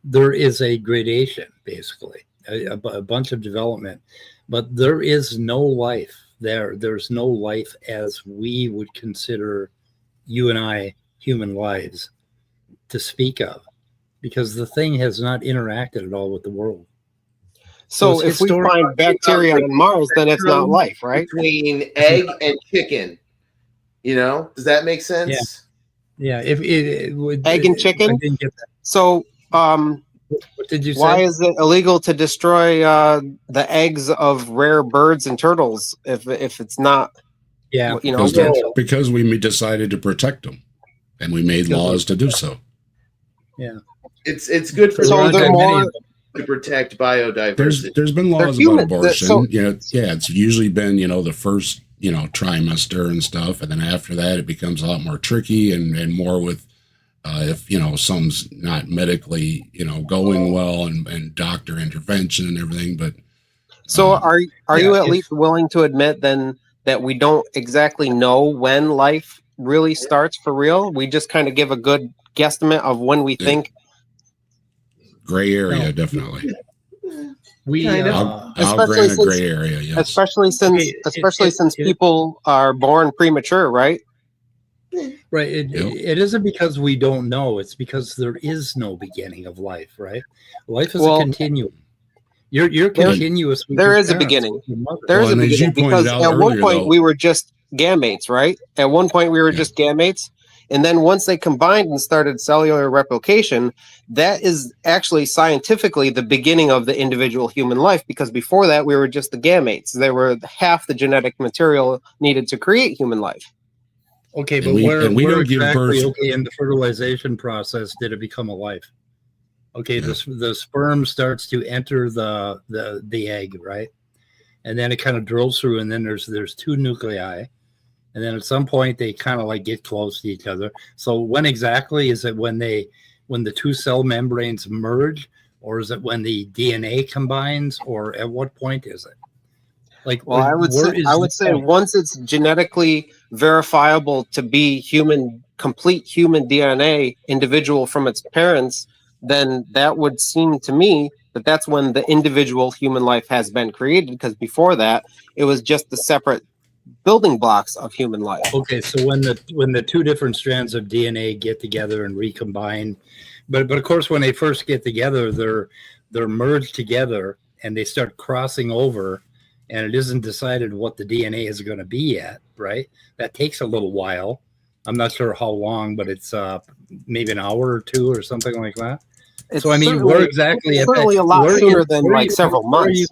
There is a gradation, basically, a bunch of development, but there is no life there. There's no life as we would consider you and I human lives to speak of, because the thing has not interacted at all with the world. So if we find bacteria on Mars, then it's not life, right? Between egg and chicken. Does that make sense? Yeah. If it would egg and chicken. I didn't get that. So, what did you say? Why is it illegal to destroy the eggs of rare birds and turtles if it's not? Yeah, because we decided to protect them, and we made laws to do so. Yeah, it's good for to protect biodiversity. There's been laws about abortion. It's usually been the first trimester and stuff, and then after that it becomes a lot more tricky and more with if something's not medically going well and doctor intervention and everything. But so are you at least willing to admit then that we don't exactly know when life really starts for real? We just kind of give a good guesstimate of when we think. Gray area, definitly. I'll grant a gray area, yes. Especially since people are born premature, right? Right. It isn't because we don't know. It's because there is no beginning of life, right? Life is a continuum. You're continuous. With there your is a parents, beginning. with your mother. There is a and as beginning you pointed because out at one earlier, point though- we were just gametes, right? At one point we were Yeah. just gametes, and then once they combined and started cellular replication, that is actually scientifically the beginning of the individual human life. Because before that we were just the gametes. They were half the genetic material needed to create human life. Okay, And but we where don't give exactly? birth. Okay, in the fertilization process, did it become a life? Okay, Yeah. the sperm starts to enter the egg, right? And then it kind of drills through, and then there's two nuclei, and then at some point they kind of like get close to each other. So when exactly is it when the two cell membranes merge, or is it when the DNA combines, or at what point is it? Like, Well, I would say once it's genetically verifiable to be complete human DNA individual from its parents, then that would seem to me that that's when the individual human life has been created, because before that it was just the separate building blocks of human life. Okay, so when the two different strands of DNA get together and recombine, but of course when they first get together, they're merged together and they start crossing over, and it isn't decided what the DNA is going to be yet, right? That takes a little while. I'm not sure how long, but it's maybe an hour or two or something like that. It's So I mean, where exactly? certainly a lot sooner than like several months.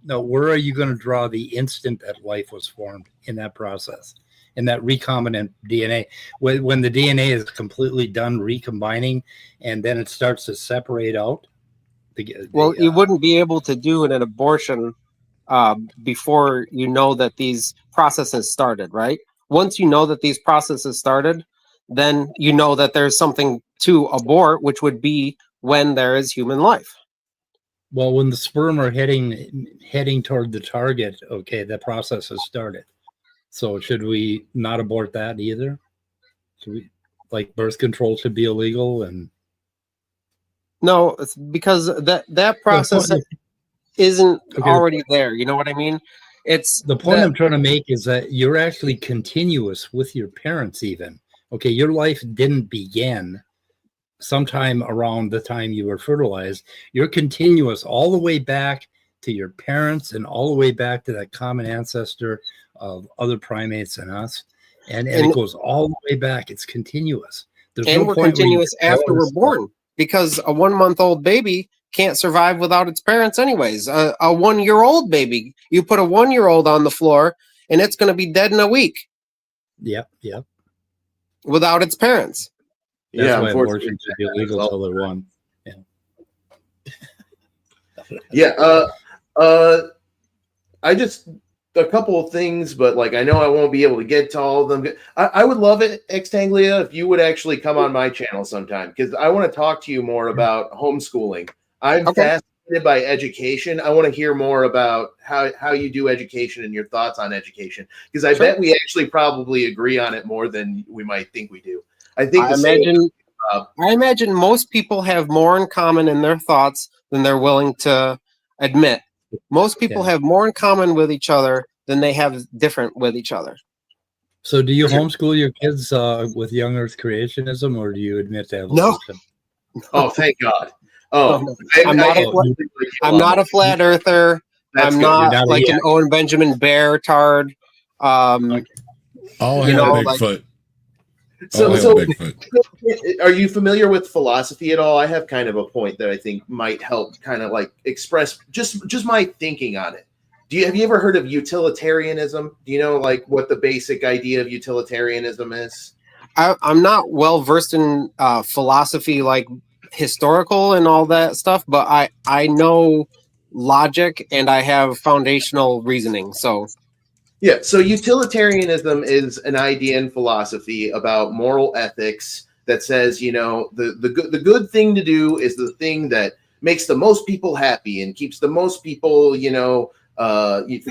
Where are you going to draw the instant that life was formed in that process, in that recombinant DNA? When the DNA is completely done recombining, and then it starts to separate out. You wouldn't be able to do an abortion before you know that these processes started, right? Once you know that these processes started, then you know that there's something to abort, which would be when there is human life. Well, when the sperm are heading toward the target, okay, the process has started. So should we not abort that either? Should we, like, birth control should be illegal? And no, it's because that process isn't already there. You know what I mean? It's the point I'm trying to make is that you're actually continuous with your parents even. Okay, your life didn't begin sometime around the time you were fertilized. You're continuous all the way back to your parents and all the way back to that common ancestor of other primates and us. And it goes all the way back. It's continuous. There's no we're point continuous after we're born, because a 1-month-old baby can't survive without its parents anyways. A 1-year-old baby, you put a 1-year-old on the floor and it's going to be dead in a week. Yep. Without its parents. That's why abortion should be illegal till they're 1. Yeah. I just a couple of things, but like I know I won't be able to get to all of them. I would love it, Extanglia, if you would actually come on my channel sometime, because I want to talk to you more about homeschooling. I'm fascinated by education. I want to hear more about how you do education and your thoughts on education, because I bet we actually probably agree on it more than we might think we do. I imagine most people have more in common in their thoughts than they're willing to admit. Most people have more in common with each other than they have different with each other. So do you homeschool your kids with young earth creationism, or do you admit to evolution? No. Oh, thank God. Oh, I'm not a flat earther. I'm not like an Owen Benjamin Bear tard. Bigfoot. So, are you familiar with philosophy at all? I have kind of a point that I think might help kind of like express just my thinking on it. Have you ever heard of utilitarianism? Do you know like what the basic idea of utilitarianism is? I'm not well versed in philosophy, like historical and all that stuff, but I know logic and I have foundational reasoning. So yeah, so utilitarianism is an idea in philosophy about moral ethics that says, you know, the good thing to do is the thing that makes the most people happy and keeps the most people, you know,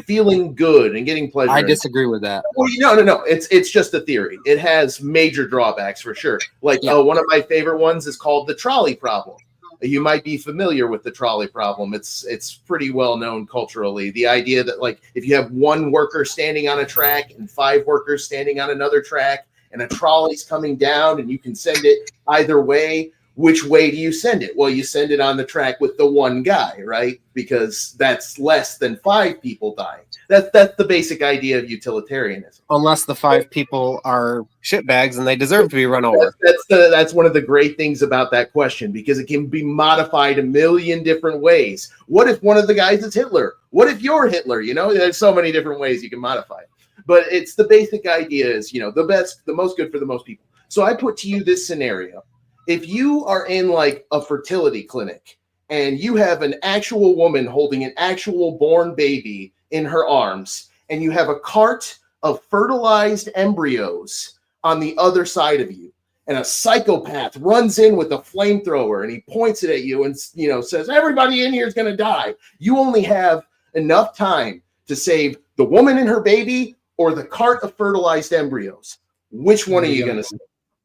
feeling good and getting pleasure. I disagree with that. Well, no. It's just a theory. It has major drawbacks for sure. Like one of my favorite ones is called the trolley problem. You might be familiar with the trolley problem. It's pretty well known culturally. The idea that like if you have one worker standing on a track and 5 workers standing on another track and a trolley's coming down and you can send it either way, which way do you send it? Well, you send it on the track with the one guy, right? Because that's less than 5 people dying. That's the basic idea of utilitarianism. Unless the 5 people are shitbags and they deserve to be run over. That's one of the great things about that question, because it can be modified a million different ways. What if one of the guys is Hitler? What if you're Hitler? You know, there's so many different ways you can modify it. But it's the basic idea is, you know, the most good for the most people. So I put to you this scenario. If you are in like a fertility clinic and you have an actual woman holding an actual born baby in her arms, and you have a cart of fertilized embryos on the other side of you, and a psychopath runs in with a flamethrower and he points it at you and, you know, says, everybody in here is going to die. You only have enough time to save the woman and her baby or the cart of fertilized embryos. Which one are you going to save?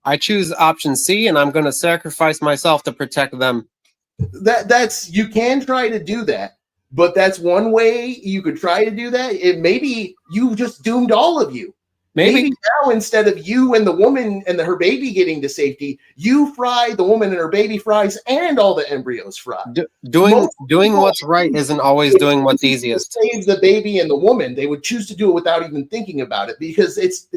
I choose option C, and I'm going to sacrifice myself to protect them. That's you can try to do that, but that's one way you could try to do that. It maybe you just doomed all of you. Maybe now, instead of you and the woman and her baby getting to safety, you fry the woman and her baby fries and all the embryos fried. Doing what's right isn't always doing what's easiest. Save the baby and the woman. They would choose to do it without even thinking about it, because this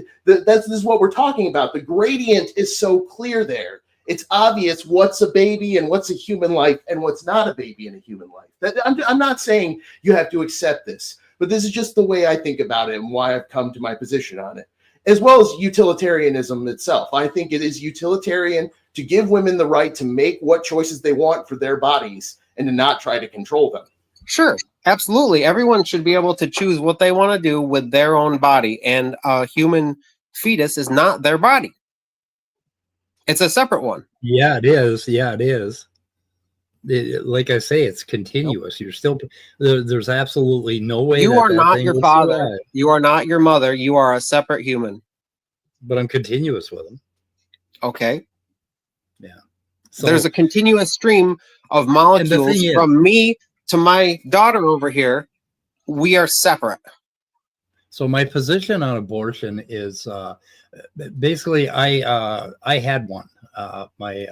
is what we're talking about. The gradient is so clear there. It's obvious what's a baby and what's a human life and what's not a baby and a human life. I'm not saying you have to accept this, but this is just the way I think about it and why I've come to my position on it, as well as utilitarianism itself. I think it is utilitarian to give women the right to make what choices they want for their bodies and to not try to control them. Sure, absolutely. Everyone should be able to choose what they want to do with their own body, and a human fetus is not their body. It's a separate one. Yeah, it is. Yeah, it is. Like I say, it's continuous. You're still there's absolutely no way. You are not your father. You are not your mother. You are a separate human. But I'm continuous with them. Okay. Yeah. So there's a continuous stream of molecules from me to my daughter over here. We are separate. So my position on abortion is basically I had one. My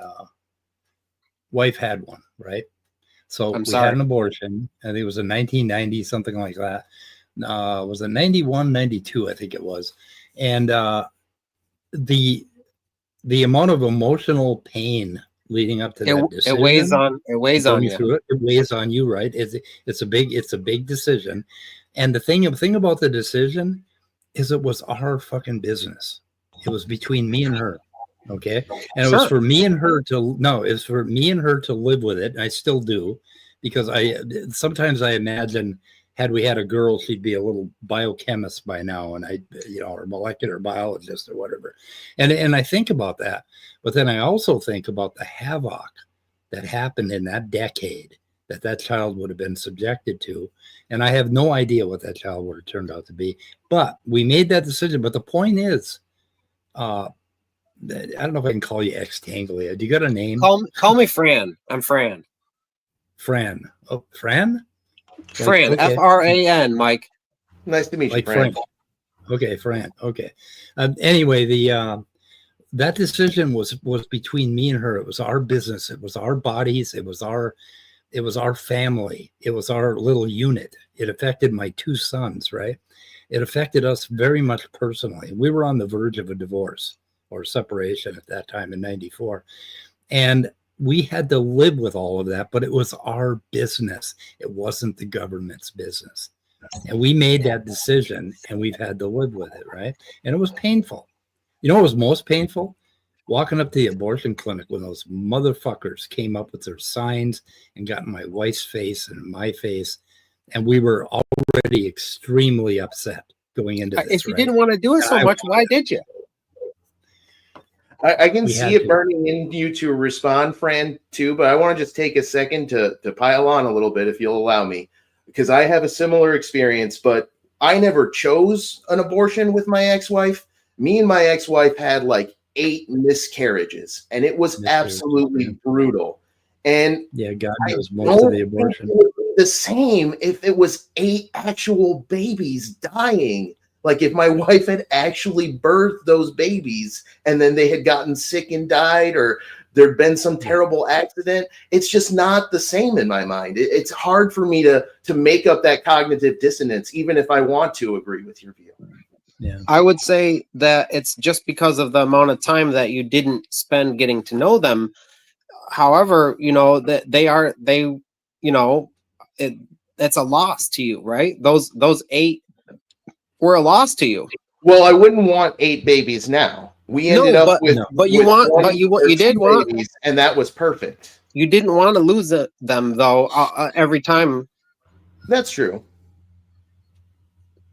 wife had one, right? So we had an abortion, and it was in 1990, something like that. Was it 91, 92, I think it was. And the amount of emotional pain leading up to that decision, it weighs on you. It weighs on you, right? It's a big decision. And the thing about the decision is it was our fucking business. It was between me and her. Okay. And it was for me and her to live with it. And I still do, because sometimes I imagine, had we had a girl, she'd be a little biochemist by now, and or molecular biologist or whatever. And I think about that, but then I also think about the havoc that happened in that decade that child would have been subjected to. And I have no idea what that child would have turned out to be, but we made that decision. But the point is, I don't know if I can call you ex-Tanglia. Do you got a name? Call me Fran. I'm Fran. Fran. Oh, Fran? Fran. Okay. F-R-A-N, Mike. Nice to meet you, Fran. Okay, Fran. Okay. Anyway, that decision was between me and her. It was our business. It was our bodies. It was our family. It was our little unit. It affected my 2 sons, right? It affected us very much personally. We were on the verge of a divorce or separation at that time in 94. And we had to live with all of that, but it was our business. It wasn't the government's business. And we made that decision, and we've had to live with it, right? And it was painful. You know what was most painful? Walking up to the abortion clinic when those motherfuckers came up with their signs and got in my wife's face and my face. And we were already extremely upset going into this. If you didn't want to do it so much, why did you? I can see it burning in you to respond, Fran, too, but I want to just take a second to pile on a little bit, if you'll allow me, because I have a similar experience, but I never chose an abortion with my ex-wife. Me and my ex-wife had like 8 miscarriages, and it was absolutely brutal. And yeah, God knows most of the abortion. It would be the same if it was 8 actual babies dying. Like if my wife had actually birthed those babies and then they had gotten sick and died, or there'd been some terrible accident. It's just not the same in my mind. It's hard for me to make up that cognitive dissonance, even if I want to agree with your view. Yeah. I would say that it's just because of the amount of time that you didn't spend getting to know them. However, that it's a loss to you, right? Those 8 were a loss to you. Well, I wouldn't want 8 babies now. We ended up with, but you did want babies, and that was perfect. You didn't want to lose them though every time. That's true.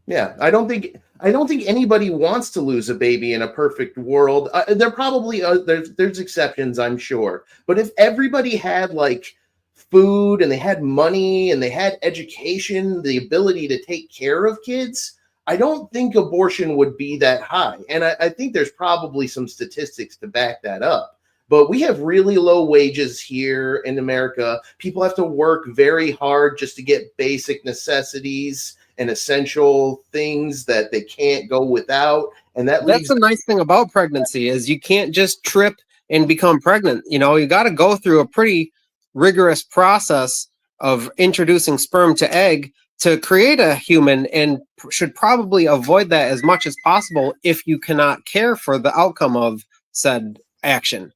Yeah, I don't think anybody wants to lose a baby in a perfect world. There probably there's exceptions, I'm sure. But if everybody had like food and they had money and they had education, the ability to take care of kids, I don't think abortion would be that high. And I think there's probably some statistics to back that up. But we have really low wages here in America. People have to work very hard just to get basic necessities and essential things that they can't go without. And that's a nice thing about pregnancy is you can't just trip and become pregnant. You got to go through a pretty rigorous process of introducing sperm to egg to create a human, and should probably avoid that as much as possible if you cannot care for the outcome of said action.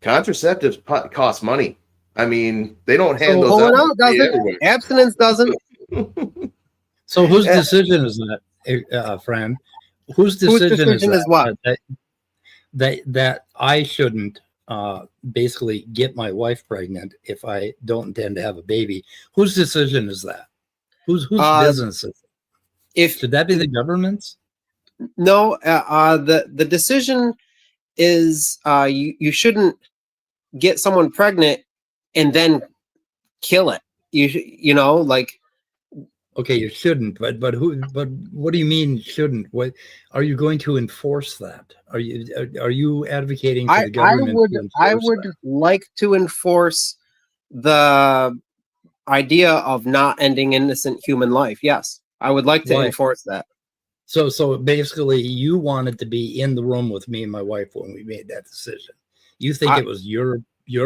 Contraceptives cost money. I mean, they don't hand those out. Doesn't. Abstinence doesn't. So whose decision is that, friend? Whose decision is what? That I shouldn't basically get my wife pregnant if I don't intend to have a baby? Whose decision is that? Whose business is it? Should that be the government's? No, the decision is you shouldn't get someone pregnant and then kill it. Okay, you shouldn't, but what do you mean shouldn't? What are you going to enforce that? Are you advocating for the government? I would like to enforce the idea of not ending innocent human life. Yes, I would like to enforce that. So basically, you wanted to be in the room with me and my wife when we made that decision. You think it was your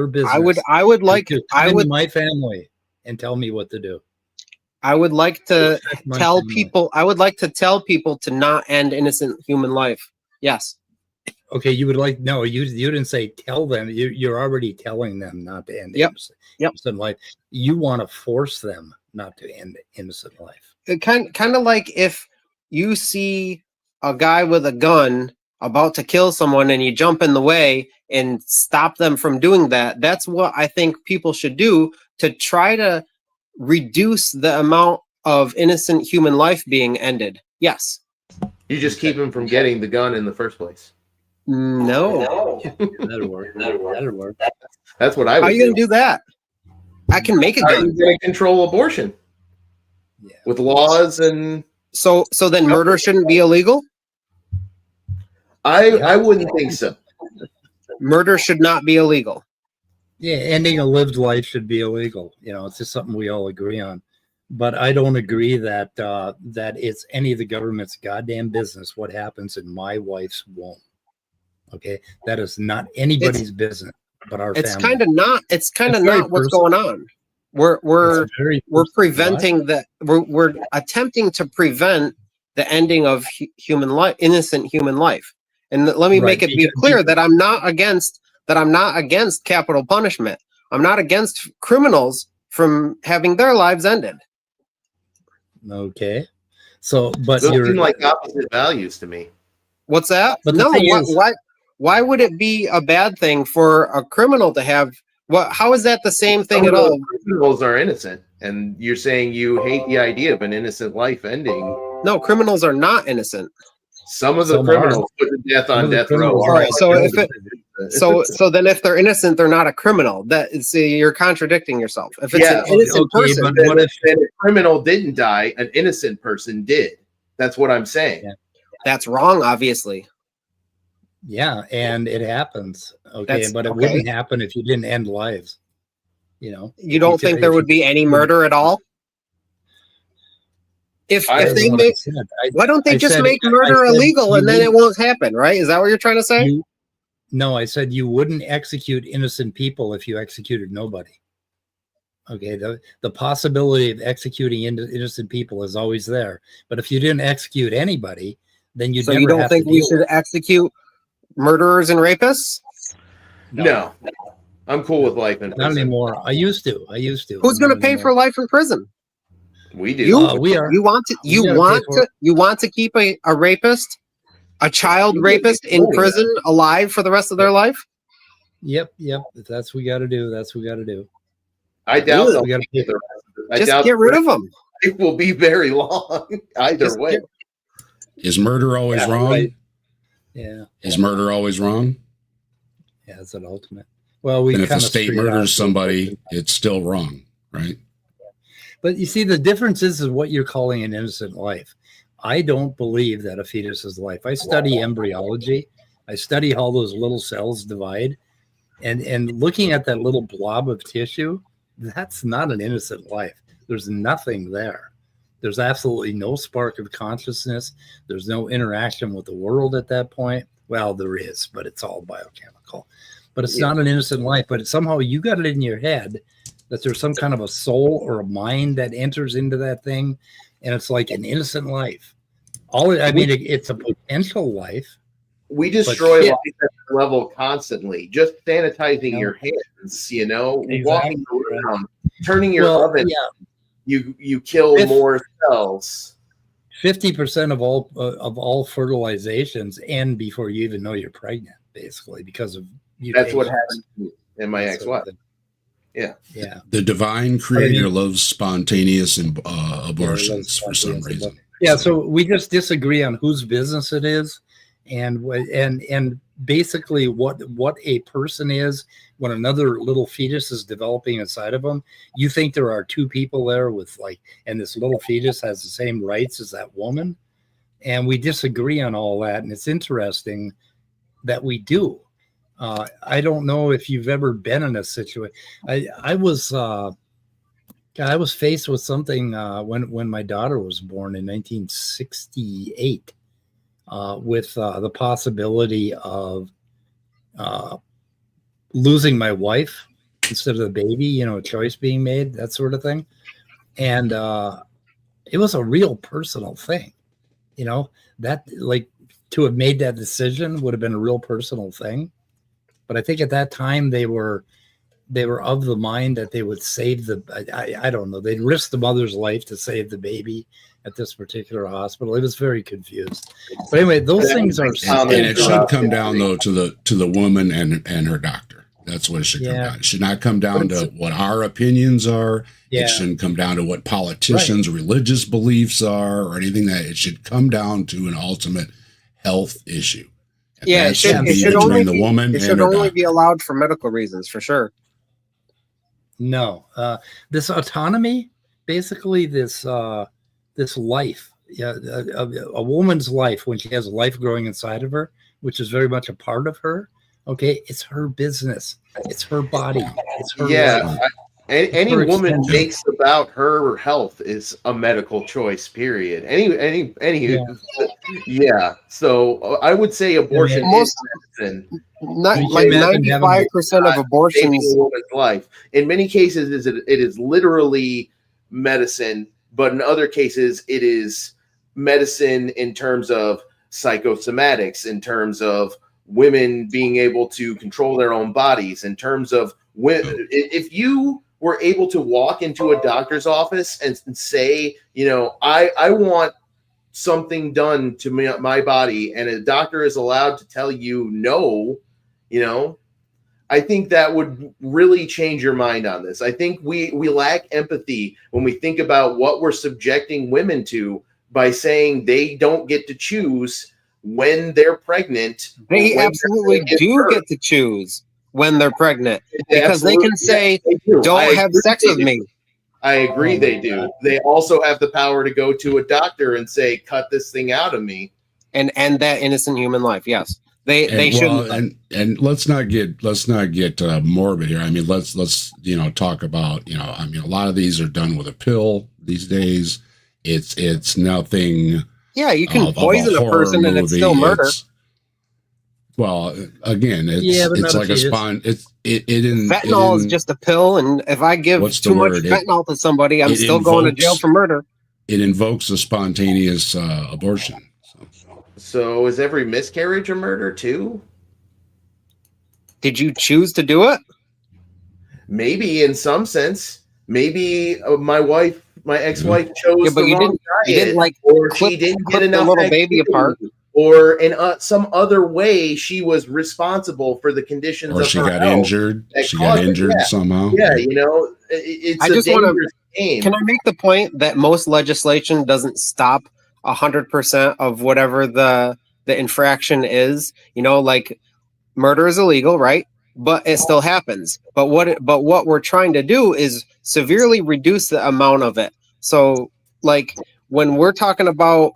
business? I would like to come into my family and tell me what to do. I would like to tell people. I would like to tell people to not end innocent human life. Yes. Okay, you would like no. You didn't say tell them. You're already telling them not to end innocent life. You want to force them not to end innocent life. It kind of like if you see a guy with a gun about to kill someone and you jump in the way and stop them from doing that. That's what I think people should do to try to reduce the amount of innocent human life being ended. Yes. You just keep him from getting the gun in the first place. No. That'll work. That's what I would do. How are you going to do that? I can make a gun. How are you going to control abortion? Yeah. With laws and... So then murder shouldn't be illegal? I wouldn't think so. Murder should not be illegal. Yeah, ending a lived life should be illegal. It's just something we all agree on. But I don't agree that it's any of the government's goddamn business what happens in my wife's womb. Okay, that is not anybody's business but our family. It's kind of not what's going on. We're preventing that. We're attempting to prevent the ending of human life, innocent human life. And let me make it be clear that I'm not against capital punishment. I'm not against criminals from having their lives ended. Okay, so but those seem like opposite values to me. What's that? But no, why would it be a bad thing for a criminal to have? How is that the same thing at all? Criminals are innocent, and you're saying you hate the idea of an innocent life ending. No, criminals are not innocent. Some of the criminals put to death on death row. All right, so then if they're innocent, they're not a criminal. You're contradicting yourself. If it's an innocent person, but what if a criminal didn't die? An innocent person did. That's what I'm saying. Yeah. That's wrong, obviously. Yeah, and it happens. Okay, but it wouldn't happen if you didn't end lives. You don't think there would be any murder at all? Why don't they just make murder illegal and then it won't happen, right? Is that what you're trying to say? No, I said you wouldn't execute innocent people if you executed nobody. Okay, the possibility of executing innocent people is always there. But if you didn't execute anybody, then you'd So never you don't have think to we deal should with it. execute murderers and rapists? No. I'm cool with life in Not prison. anymore. I used to. Who's going to Not pay anymore. for life in prison? We do. You? We are. You want to? We gotta pay for it. You want to keep a rapist, a child rapist in prison alive for the rest of their life? Yep. If that's what we got to do, that's what we got to do. I doubt they'll We gotta make it the rest. Just get rid of them. It will be very long either Just way. Is murder always Yeah, wrong? right. Yeah. Is murder always wrong? Yeah, it's an ultimate. Well, we And if the kinda state straight murders out- somebody, it's still wrong, right? But you see, the difference is what you're calling an innocent life. I don't believe that a fetus is life. I study embryology. I study how those little cells divide, and looking at that little blob of tissue, that's not an innocent life. There's nothing there. There's absolutely no spark of consciousness. There's no interaction with the world at that point. Well, there is, but it's all biochemical. But it's not an innocent life. But somehow you got it in your head that there's some kind of a soul or a mind that enters into that thing, and it's like an innocent life. It's a potential life. We destroy shit. life at that level constantly. Just sanitizing No. your hands, walking Exactly. around, turning your oven. Yeah, You kill more cells. 50% of all fertilizations end before you even know you're pregnant, basically, because of That's what mutations. happened to me and my That sort ex-wife. of thing. Yeah. Yeah. The divine creator loves spontaneous abortions for some reason. Yeah, so we just disagree on whose business it is, and basically what a person is when another little fetus is developing inside of them. You think there are two people there with and this little fetus has the same rights as that woman, and we disagree on all that. And it's interesting that we do. I don't know if you've ever been in a situation. I was faced with something when my daughter was born in 1968, with the possibility of losing my wife instead of the baby. A choice being made, that sort of thing, and it was a real personal thing. That to have made that decision would have been a real personal thing. But I think at that time they were of the mind that they would save I don't know, they'd risk the mother's life to save the baby at this particular hospital. It was very confused. But anyway, those things are, and it should come down though to the woman and her doctor. That's what it should come down. It should not come down to what our opinions are. It shouldn't come down to what politicians' religious beliefs are or anything. That it should come down to an ultimate health issue. And it should only the woman. It should only be allowed for medical reasons, for sure. No, this autonomy, basically this life, a woman's life when she has life growing inside of her, which is very much a part of her. Okay, it's her business. It's her body. It's her life. Any woman makes about her health is a medical choice. Period. So I would say abortion is medicine. Not like 95% of abortions. A woman's life. In many cases, it is literally medicine, but in other cases, it is medicine in terms of psychosomatics, in terms of women being able to control their own bodies, in terms of if you were able to walk into a doctor's office and say, I want something done to my body, and a doctor is allowed to tell you no, I think that would really change your mind on this. I think we lack empathy when we think about what we're subjecting women to by saying they don't get to choose when they're pregnant. They absolutely do get to choose when they're pregnant, because they can say, don't have sex with me. I agree they do. They also have the power to go to a doctor and say, cut this thing out of me. And end that innocent human life. Yes. They shouldn't. And let's not get morbid here. I mean, let's talk about, a lot of these are done with a pill these days. It's nothing. Yeah, you can poison a person and it's still murder. Well, again, Yeah, but it's not a like a fetus. spawn. It in Fentanyl is just a pill, and if I give What's the too much word? fentanyl to somebody, I'm it still going to jail invokes- for murder. it invokes a spontaneous abortion. So is every miscarriage a murder too? Did you choose to do it? Maybe in some sense. Maybe my ex-wife chose Yeah, but the you wrong You diet, didn't like or clip, she didn't clip get the enough little baby activity, apart. or in some other way she was responsible for the conditions Or of she her got health injured. that She got caused it. injured Yeah. somehow. Yeah, you know, it's I a just wanna- dangerous game. Can I make the point that most legislation doesn't stop 100% of whatever the infraction is? You know, like murder is illegal, right? But it still happens. But what we're trying to do is severely reduce the amount of it. So, like when we're talking about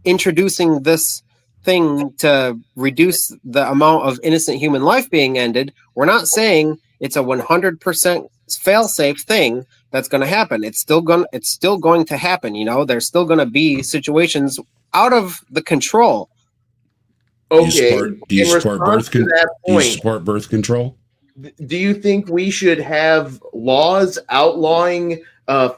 introducing this thing to reduce the amount of innocent human life being ended, we're not saying it's a 100% fail-safe thing that's going to happen. It's still going to happen. You know, there's still going to be situations out of the control. Okay. Do you in support response birth to that Do you point, support birth control? do you think we should have laws outlawing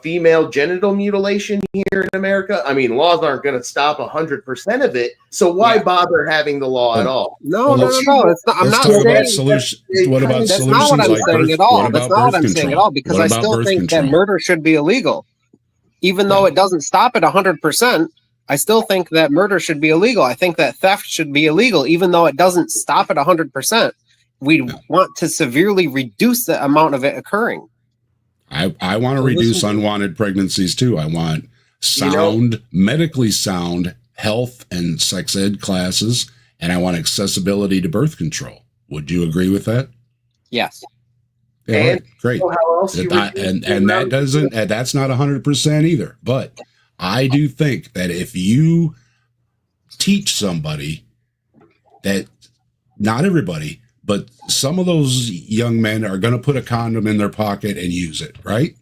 female genital mutilation here in America? I mean, laws aren't going to stop 100% of it, so why bother having the law at all? No. It's not, I'm Let's not talk saying about solutions. What about that's not what solutions I'm like saying birth? at all. What That's about not what birth I'm saying at control? all, because What I about still birth think that control? murder should be illegal. Even though it doesn't stop at 100%, I still think that murder should be illegal. I think that theft should be illegal, even though it doesn't stop at 100%. We want to severely reduce the amount of it occurring. I want to reduce unwanted pregnancies too. I want medically sound health and sex ed classes, and I want accessibility to birth control. Would you agree with that? Yes. Yeah, And right. Great. how else and that doesn't, and that's not 100% either. But I do think that if you teach somebody that, not everybody, but some of those young men are going to put a condom in their pocket and use it, right?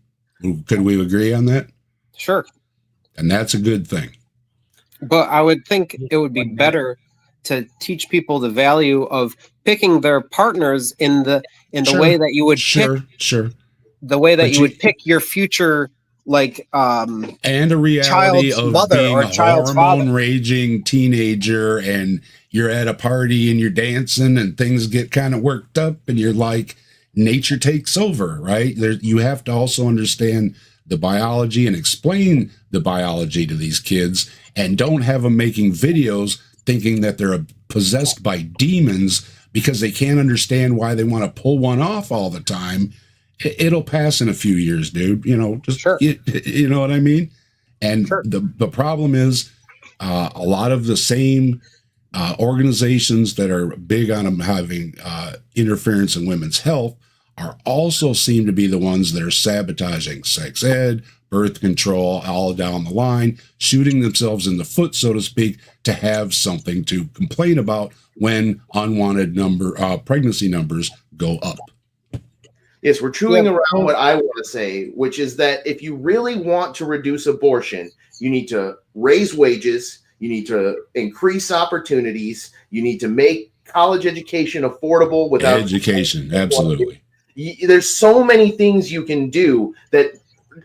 Could we agree on that? Sure. And that's a good thing. But I would think it would be better to teach people the value of picking their partners in the way that you would pick the way that you would pick your future, like and a reality of being a hormone raging teenager, and you're at a party and you're dancing and things get kind of worked up and you're like, nature takes over, right? You have to also understand the biology and explain the biology to these kids, and don't have them making videos thinking that they're possessed by demons because they can't understand why they want to pull one off all the time. It'll pass in a few years, dude. You know, just you know what I mean? And the problem is a lot of the same organizations that are big on having interference in women's health are also seem to be the ones that are sabotaging sex ed, birth control, all down the line, shooting themselves in the foot, so to speak, to have something to complain about when unwanted pregnancy numbers go up. Yes, we're chewing around what I want to say, which is that if you really want to reduce abortion, you need to raise wages, you need to increase opportunities, you need to make college education affordable without education. Absolutely. There's so many things you can do that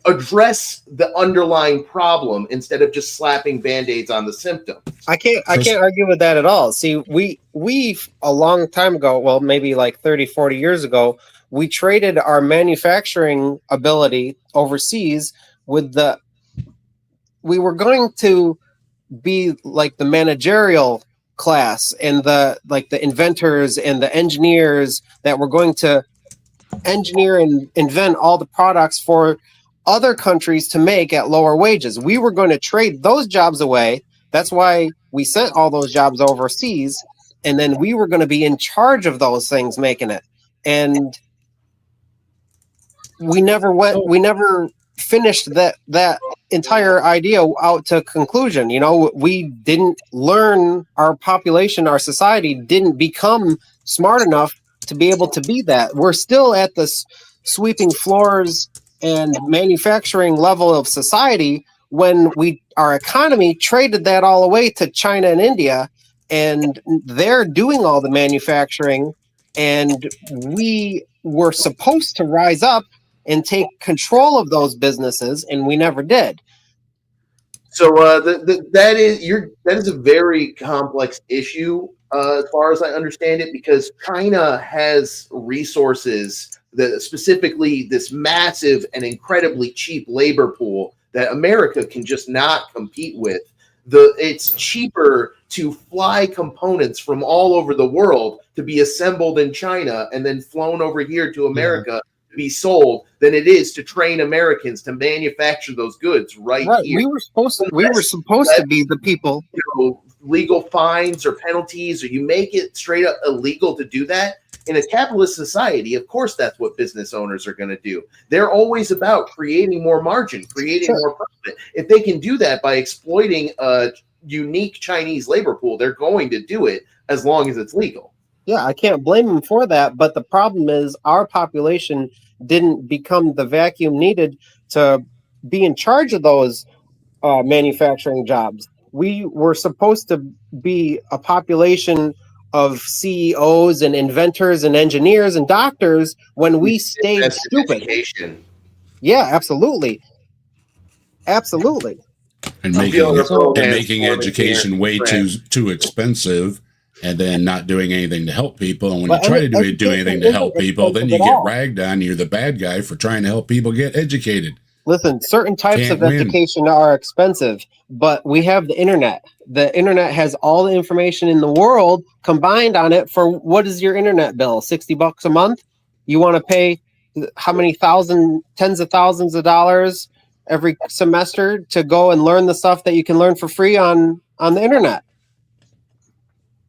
address the underlying problem instead of just slapping band-aids on the symptoms. I can't argue with that at all. See, we a long time ago, well, maybe like 30, 40 years ago, we traded our manufacturing ability overseas with we were going to be like the managerial class and the inventors and the engineers that were going to engineer and invent all the products for other countries to make at lower wages. We were going to trade those jobs away. That's why we sent all those jobs overseas, and then we were going to be in charge of those things, making it. And we never finished that entire idea out to conclusion. You know, we didn't learn, our population, our society didn't become smart enough to be able to be that. We're still at this sweeping floors and manufacturing level of society when our economy traded that all away to China and India, and they're doing all the manufacturing, and we were supposed to rise up and take control of those businesses, and we never did. So that is a very complex issue as far as I understand it, because China has resources that specifically this massive and incredibly cheap labor pool that America can just not compete with. It's cheaper to fly components from all over the world to be assembled in China and then flown over here to America to be sold than it is to train Americans to manufacture those goods right here. We were supposed to be the people. You know, legal fines or penalties, or you make it straight up illegal to do that. In a capitalist society, of course, that's what business owners are going to do. They're always about creating more margin, creating more profit. If they can do that by exploiting a unique Chinese labor pool, they're going to do it as long as it's legal. Yeah, I can't blame them for that. But the problem is our population didn't become the vacuum needed to be in charge of those manufacturing jobs. We were supposed to be a population of CEOs and inventors and engineers and doctors when we stayed stupid. Education. Yeah, absolutely. Absolutely. And making education way too expensive, and then not doing anything to help people. And when you try to do anything to help people, then you get ragged on. You're the bad guy for trying to help people get educated. Listen, certain types of education are expensive, but we have the internet. The internet has all the information in the world combined on it. For what is your internet bill? $60 a month? You want to pay how many tens of thousands of dollars every semester to go and learn the stuff that you can learn for free on the internet?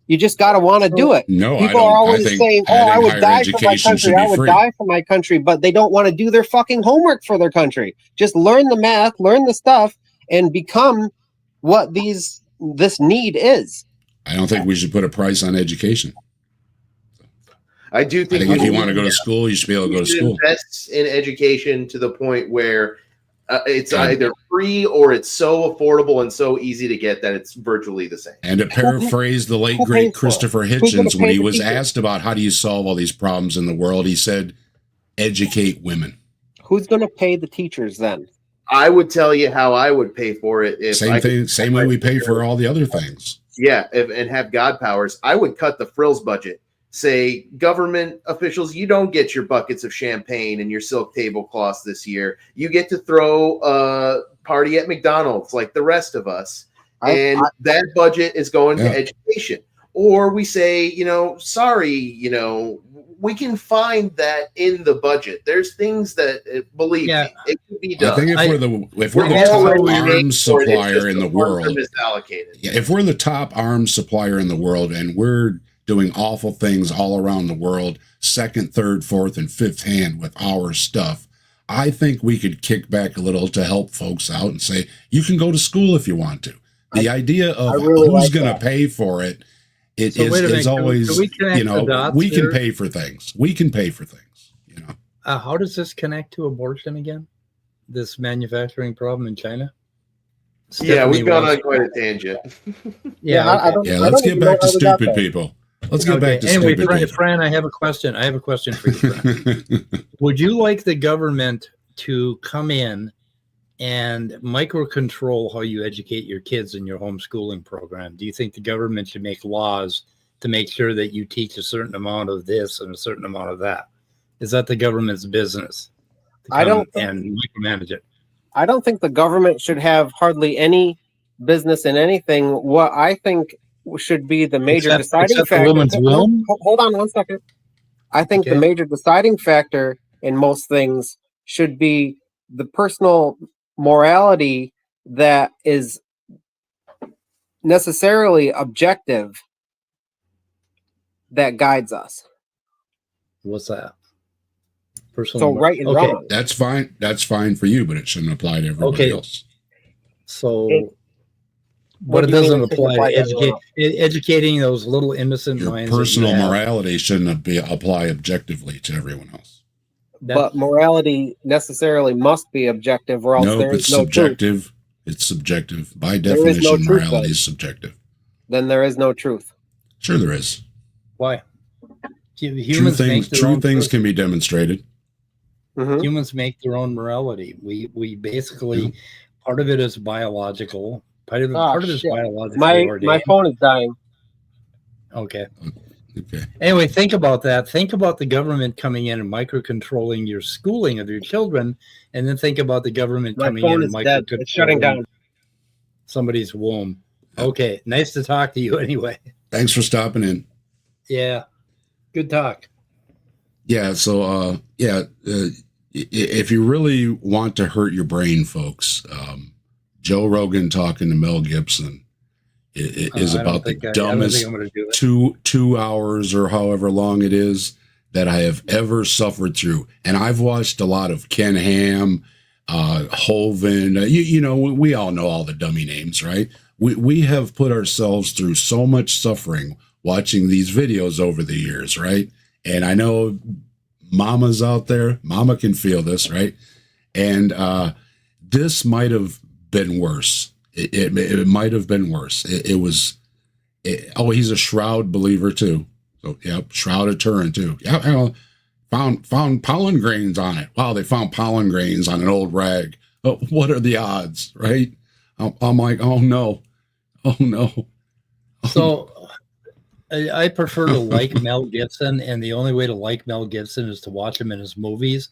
You just got to want to do it. No, people are always saying, I would die for my country. I would die for my country, but they don't want to do their fucking homework for their country. Just learn the math, learn the stuff, and become what this need is. I don't think we should put a price on education. I do think if you want to go to school, you should be able to go to school. Invest in education to the point where it's either free or it's so affordable and so easy to get that it's virtually the same. And to paraphrase the late, great Christopher Hitchens, when he was asked about how do you solve all these problems in the world, he said, educate women. Who's going to pay the teachers then? I would tell you how I would pay for it. If same way we pay for all the other things. Yeah, and have God powers. I would cut the frills budget. Say, government officials, you don't get your buckets of champagne and your silk tablecloths this year. You get to throw a party at McDonald's like the rest of us. And that budget is going to education. Or we say, sorry, we can find that in the budget. There's things that, believe me, it can be done. I think if we're the top arms supplier in the world, if we're the top arms supplier in the world and we're doing awful things all around the world, second, third, fourth, and fifth hand with our stuff, I think we could kick back a little to help folks out and say, you can go to school if you want to. The idea of who's going to pay for it, is always, we can pay for things. We can pay for things, How does this connect to abortion again? This manufacturing problem in China? We've gone on quite a tangent. Let's get back to stupid people. Let's get back to stupid people. Fran, I have a question. I have a question for you, Fran. Would you like the government to come in and microcontrol how you educate your kids in your homeschooling program? Do you think the government should make laws to make sure that you teach a certain amount of this and a certain amount of that? Is that the government's business? And micromanage it. I don't think the government should have hardly any business in anything. What I think should be the major deciding factor. Hold on 1 second. I think the major deciding factor in most things should be the personal morality that is necessarily objective that guides us. What's that? Right and wrong. That's fine. That's fine for you, but it shouldn't apply to everybody else. So, but it doesn't apply to educating those little innocent minds. Your personal morality shouldn't apply objectively to everyone else. But morality necessarily must be objective, or else there is no subjective. Truth. It's subjective. By definition, morality is subjective. then there is no truth. Sure, there is. Why? Humans True things can be demonstrated. Mhm. Humans make their own morality. We basically, part of it is biological. Part of it is shit. biologically My ordained. phone is dying. Okay. Okay. Anyway, think about that. Think about the government coming in and micro-controlling your schooling of your children, and then think about the government My coming phone in is and dead. It's shutting down. somebody's womb. Okay, nice to talk to you anyway. Thanks for stopping in. Yeah, good talk. Yeah. So, if you really want to hurt your brain, folks, Joe Rogan talking to Mel Gibson is about the dumbest I'm gonna do it. 2 hours or however long it is that I have ever suffered through. And I've watched a lot of Ken Ham, Hovind. We all know all the dummy names, right? We have put ourselves through so much suffering watching these videos over the years, right? And I know mamas out there, mama can feel this, right? And this might have been worse. It might have been worse. He's a Shroud believer too. So, yep, Shroud of Turin too. Yeah, found pollen grains on it. Wow, they found pollen grains on an old rag. Oh, what are the odds, right? I'm like, oh no. So I prefer to like Mel Gibson, and the only way to like Mel Gibson is to watch him in his movies.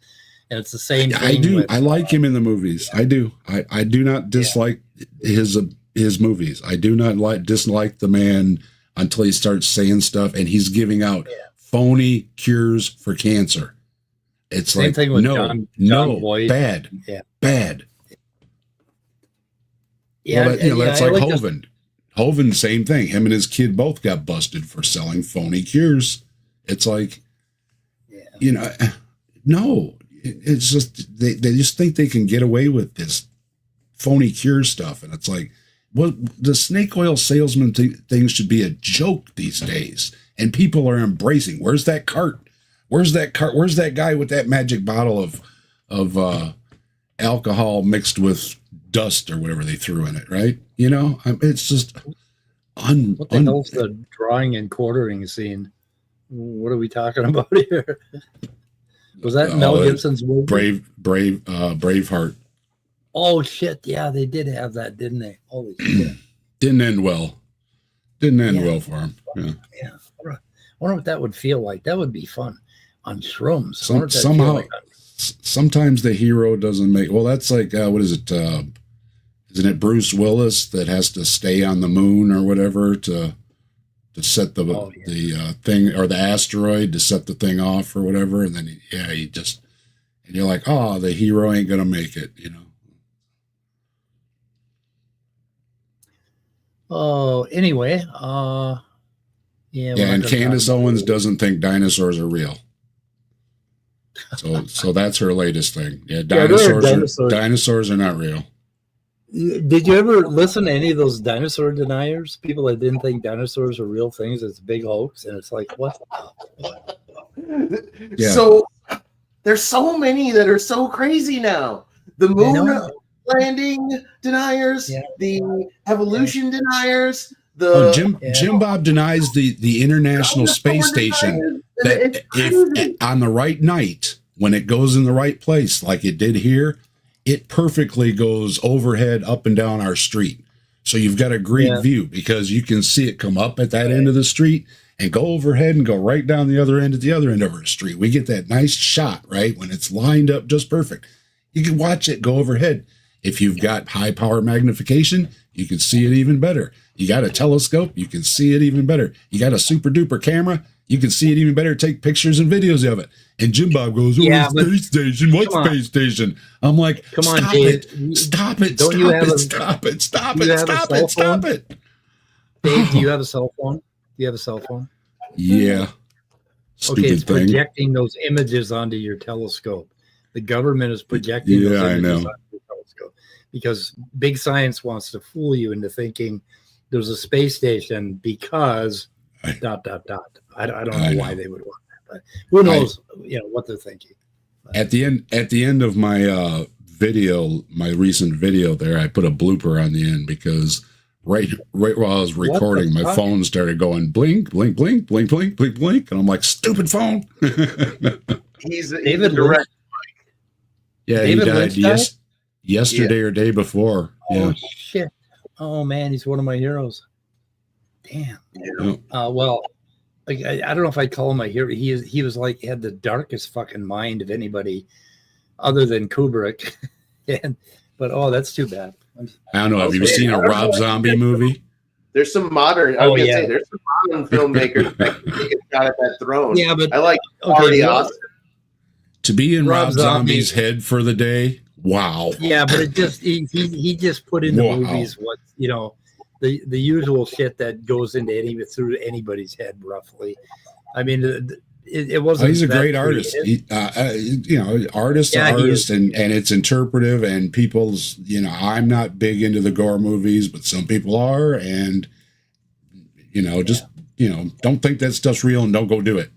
And it's the same thing. I do. I like him in the movies. I do. I do not dislike his movies. I do not dislike the man until he starts saying stuff and he's giving out phony cures for cancer. It's same like thing with John Boyd. Bad. Yeah. Bad. Yeah, well, that's like Hovind. Hovind, same thing. Him and his kid both got busted for selling phony cures. It's like, no. It's just they just think they can get away with this phony cure stuff, and it's like, well, the snake oil salesman thing should be a joke these days, and people are embracing. Where's that cart? Where's that cart? Where's that guy with that magic bottle of alcohol mixed with dust or whatever they threw in it? Right? It's just what the hell's the drawing and quartering scene? What are we talking about here? Was that Mel Gibson's movie? Braveheart. Oh shit! Yeah, they did have that, didn't they? Holy shit! Didn't end well. Didn't end well for him. Yeah. I wonder what that would feel like. That would be fun on shrooms. Somehow, sometimes the hero doesn't make. Well, that's like what is it? Isn't it Bruce Willis that has to stay on the moon or whatever to set the thing, or the asteroid to set the thing off or whatever, and then he just, and you're like, oh, the hero ain't gonna make it, Oh, anyway, and Candace Owens doesn't think dinosaurs are real. So that's her latest thing. Yeah, dinosaurs are not real. Did you ever listen to any of those dinosaur deniers? People that didn't think dinosaurs are real things. It's a big hoax. And it's like, what? Yeah. So there's so many that are so crazy now. The moon landing deniers, the evolution deniers, Jimbob denies the International Space Station. That if on the right night, when it goes in the right place, like it did here, it perfectly goes overhead up and down our street. So you've got a great view because you can see it come up at that end of the street and go overhead and go right down the other end at the other end of our street. We get that nice shot, right? When it's lined up just perfect. You can watch it go overhead. If you've got high power magnification, you can see it even better. You got a telescope, you can see it even better. You got a super duper camera, you can see it even better. Take pictures and videos of it. And Jimbob goes, space station. What space station? I'm like, come on, Dave. Stop it. Stop it. Dave, do you have a cell phone? Yeah. Okay, it's projecting those images onto your telescope. The government is projecting those images onto your telescope because big science wants to fool you into thinking there's a space station because ... I don't know why they would want that, but who knows? What they're thinking. At the end of my video, my recent video there, I put a blooper on the end because right while I was recording, my phone started going blink, blink, blink, blink, blink, blink, blink, and I'm like, stupid phone. He's David a direct. Yeah, David he died yesterday or day before. Oh Yeah. shit! Oh man, he's one of my heroes. Damn. Yeah. Well, I don't know if I'd call him a hero. He was like had the darkest fucking mind of anybody other than Kubrick. But that's too bad. I don't know. Have you seen a Rob Zombie movie? There's some modern. I was gonna say there's some modern filmmakers that can take a shot at that throne. Yeah, but I like Austin. To be in Rob Zombie's head for the day. Wow. Yeah, but it just he just put in the movies what the usual shit that goes into through anybody's head roughly. I mean, it wasn't. He's a great artist. Artist, and it's interpretive, and people's. I'm not big into the gore movies, but some people are, and don't think that stuff's real and don't go do it.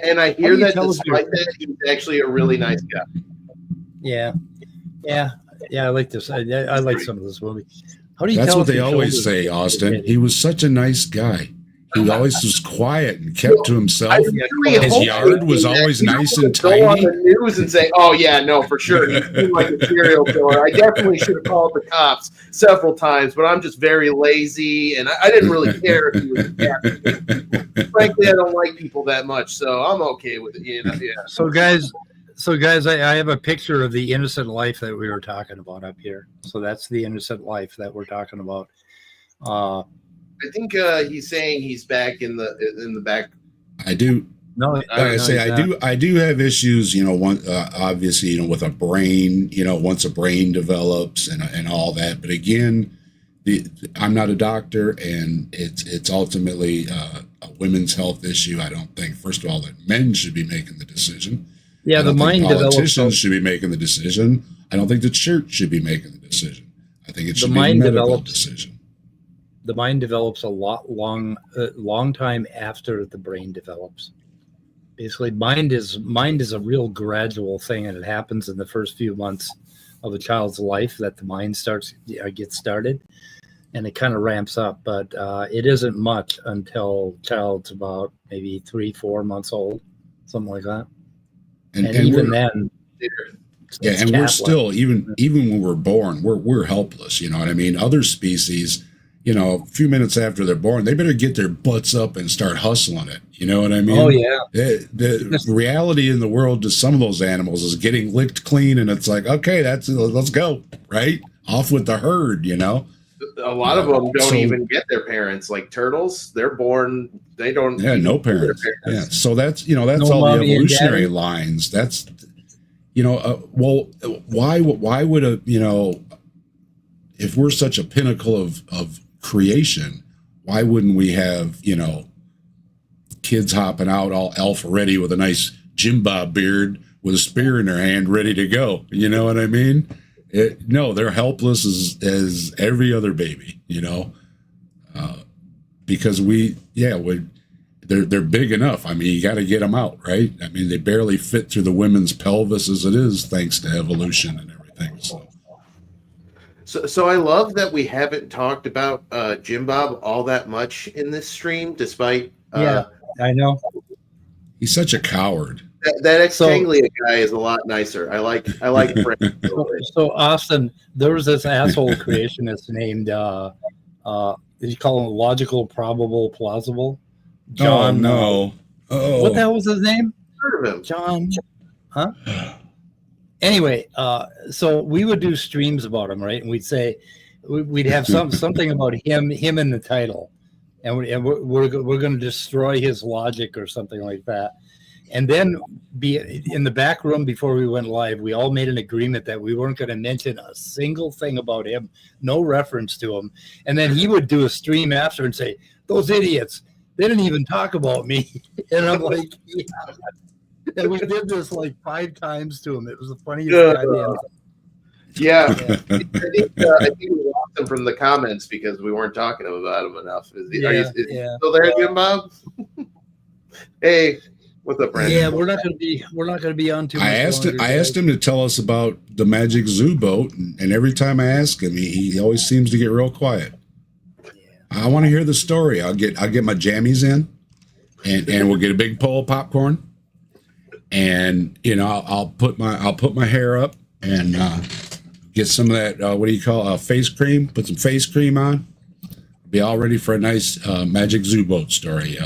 And I hear that despite that, he's actually a really nice guy. Yeah. I like this. I like some of this movie. How do you? That's what they always say, Austin. He was such a nice guy. He always was quiet and kept to himself. His yard was always nice and tidy. Go on the news and say, "Oh yeah, no, for sure, he seemed like a serial killer." I definitely should have called the cops several times, but I'm just very lazy, and I didn't really care if he was a cat. Frankly, I don't like people that much, so I'm okay with it. Yeah. So guys, I have a picture of the innocent life that we were talking about up here. So that's the innocent life that we're talking about. I think he's saying he's back in the back. I do. No, like I say, I do have issues. Obviously, with a brain. Once a brain develops and all that. But again, I'm not a doctor, and it's ultimately a women's health issue. I don't think, first of all, that men should be making the decision. Yeah, the mind develops. Politicians should be making the decision. I don't think the church should be making the decision. I think it should be a medical decision. The mind develops a long time after the brain develops. Basically, mind is a real gradual thing, and it happens in the first few months of a child's life that the mind gets started, and it kind of ramps up. But it isn't much until child's about maybe 3-4 months old, something like that. And even then, and we're still even when we're born, we're helpless. You know what I mean? Other species, a few minutes after they're born, they better get their butts up and start hustling it. You know what I mean? Oh yeah. The reality in the world to some of those animals is getting licked clean, and it's like, okay, let's go, right? Off with the herd. A lot of them don't even get their parents. Like turtles, they're born. They don't. Yeah, no parents. Yeah, so that's that's all the evolutionary lines. That's well, why would if we're such a pinnacle of creation, why wouldn't we have kids hopping out all alpha ready with a nice Jimbob beard with a spear in their hand ready to go? You know what I mean? No, they're helpless as every other baby, because they're big enough. I mean, you got to get them out, right? I mean, they barely fit through the women's pelvis as it is, thanks to evolution and everything. So I love that we haven't talked about Jimbob all that much in this stream, despite. Yeah, I know. He's such a coward. That ex-Tanglia guy is a lot nicer. I like Frank. So Austin, there was this asshole creationist named did you call him logical, probable, plausible? John. Oh no. Oh. What the hell was his name? Heard of him. John. Huh? Anyway, so we would do streams about him, right? And we'd say we'd have something about him in the title, and we're going to destroy his logic or something like that. And then be in the back room before we went live, we all made an agreement that we weren't going to mention a single thing about him, no reference to him. And then he would do a stream after and say, "Those idiots, they didn't even talk about me." And I'm like, yeah. And we did this like 5 times to him. It was the funniest goddamn thing. Yeah. I think we lost him from the comments because we weren't talking about him enough. Is he still there, Jimbob? Hey. What's up, Brandon? Yeah, we're not going to be on too much longer. I asked him to tell us about the Magic Zoo boat, and every time I ask him, he always seems to get real quiet. Yeah. I want to hear the story. I'll get my jammies in, and we'll get a big bowl of popcorn, and I'll put my hair up and get some of that what do you call face cream? Put some face cream on. Be all ready for a nice Magic Zoo boat story.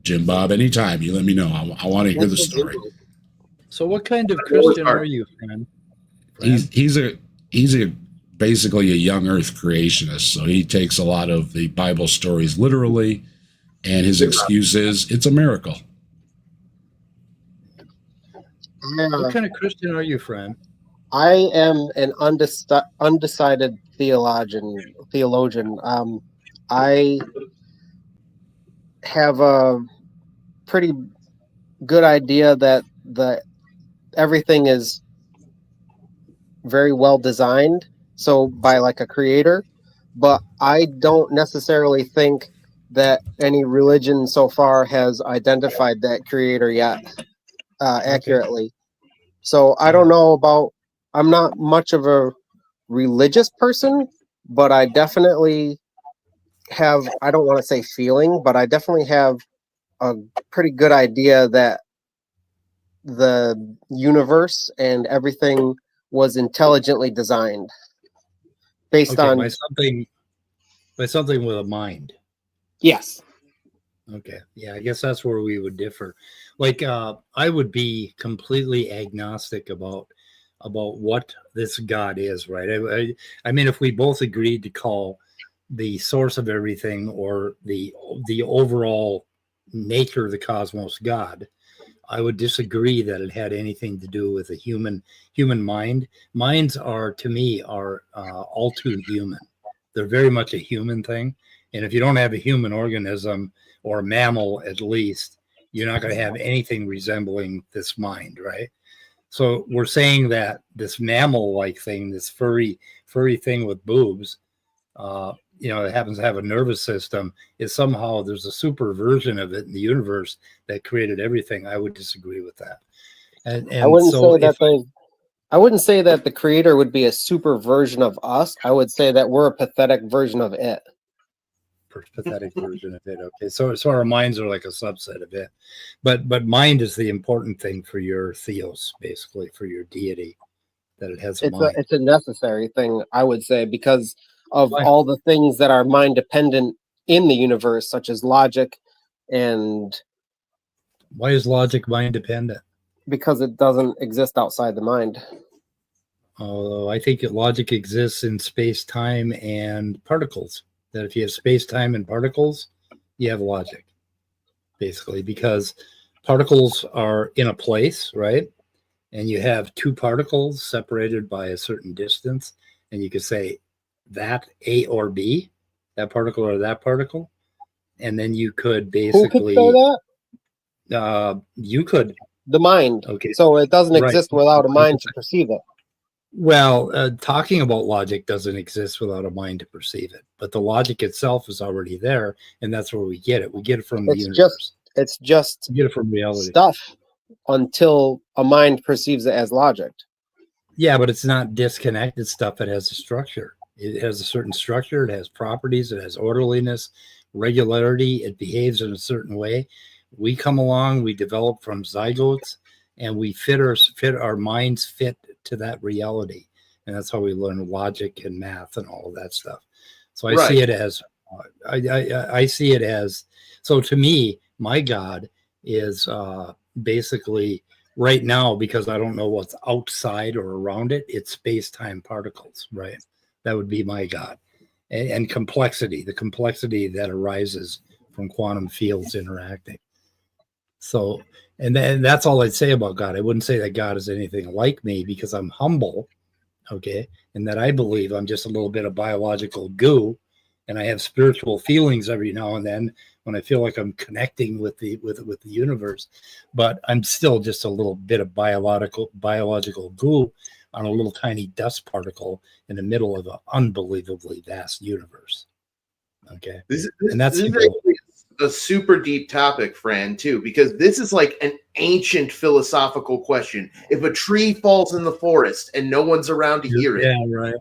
Jimbob, anytime you let me know. I want to hear the story. So, what kind of Christian are you, friend? He's basically a young Earth creationist. So he takes a lot of the Bible stories literally, and his excuse is it's a miracle. What kind of Christian are you, friend? I am an undecided theologian. I have a pretty good idea that everything is very well designed, so by like a creator, but I don't necessarily think that any religion so far has identified that creator yet accurately. So I don't know about. I'm not much of a religious person, but I definitely have, I don't want to say feeling, but I definitely have a pretty good idea that the universe and everything was intelligently designed based on by something with a mind. Yes. Okay. Yeah, I guess that's where we would differ. Like I would be completely agnostic about what this God is, right? I mean, if we both agreed to call the source of everything or the overall nature of the cosmos God, I would disagree that it had anything to do with a human mind. Minds are, to me, all too human. They're very much a human thing. And if you don't have a human organism or a mammal, at least, you're not going to have anything resembling this mind, right? So we're saying that this mammal-like thing, this furry thing with boobs, it happens to have a nervous system, is somehow there's a super version of it in the universe that created everything. I would disagree with that. And I wouldn't say that the creator would be a super version of us. I would say that we're a pathetic version of it. Pathetic version of it. Okay, so our minds are like a subset of it, but mind is the important thing for your theos, basically for your deity, that it has a mind. It's a necessary thing, I would say, because of all the things that are mind dependent in the universe, such as logic. And why is logic mind dependent? Because it doesn't exist outside the mind. Although I think that logic exists in space, time, and particles. That if you have space, time, and particles, you have logic, basically, because particles are in a place, right? And you have two particles separated by a certain distance, and you could say that A or B, that particle or that particle, and then you could basically. Who could say that? You could. The mind. Okay. So it doesn't exist without a mind to perceive it. Well, talking about logic doesn't exist without a mind to perceive it, but the logic itself is already there, and that's where we get it. We get it from the universe. It's just we get it from reality stuff until a mind perceives it as logic. Yeah, but it's not disconnected stuff. It has a structure. It has a certain structure. It has properties. It has orderliness, regularity. It behaves in a certain way. We come along. We develop from zygotes, and we fit our minds fit to that reality, and that's how we learn logic and math and all of that stuff. So I see it as I see it as, so to me, my God is basically right now, because I don't know what's outside or around it, it's space-time particles, right? That would be my God. And complexity, the complexity that arises from quantum fields interacting. So, and that's all I'd say about God. I wouldn't say that God is anything like me, because I'm humble, okay, and that I believe I'm just a little bit of biological goo, and I have spiritual feelings every now and then when I feel like I'm connecting with the universe, but I'm still just a little bit of biological goo on a little tiny dust particle in the middle of an unbelievably vast universe. Okay, and that's a super deep topic, Fran, too, because this is like an ancient philosophical question. If a tree falls in the forest and no one's around to hear it, right.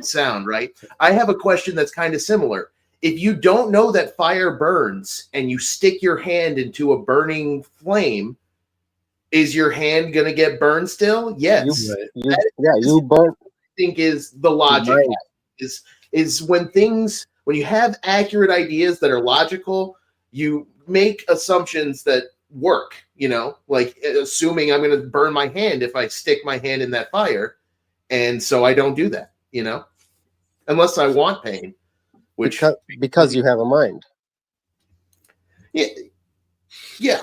sound, right? I have a question that's kind of similar. If you don't know that fire burns and you stick your hand into a burning flame, is your hand going to get burned still? Yes. You burn. I think is the logic is when you have accurate ideas that are logical, you make assumptions that work, like assuming I'm going to burn my hand if I stick my hand in that fire. And so I don't do that, unless I want pain, which because you have a mind. Yeah.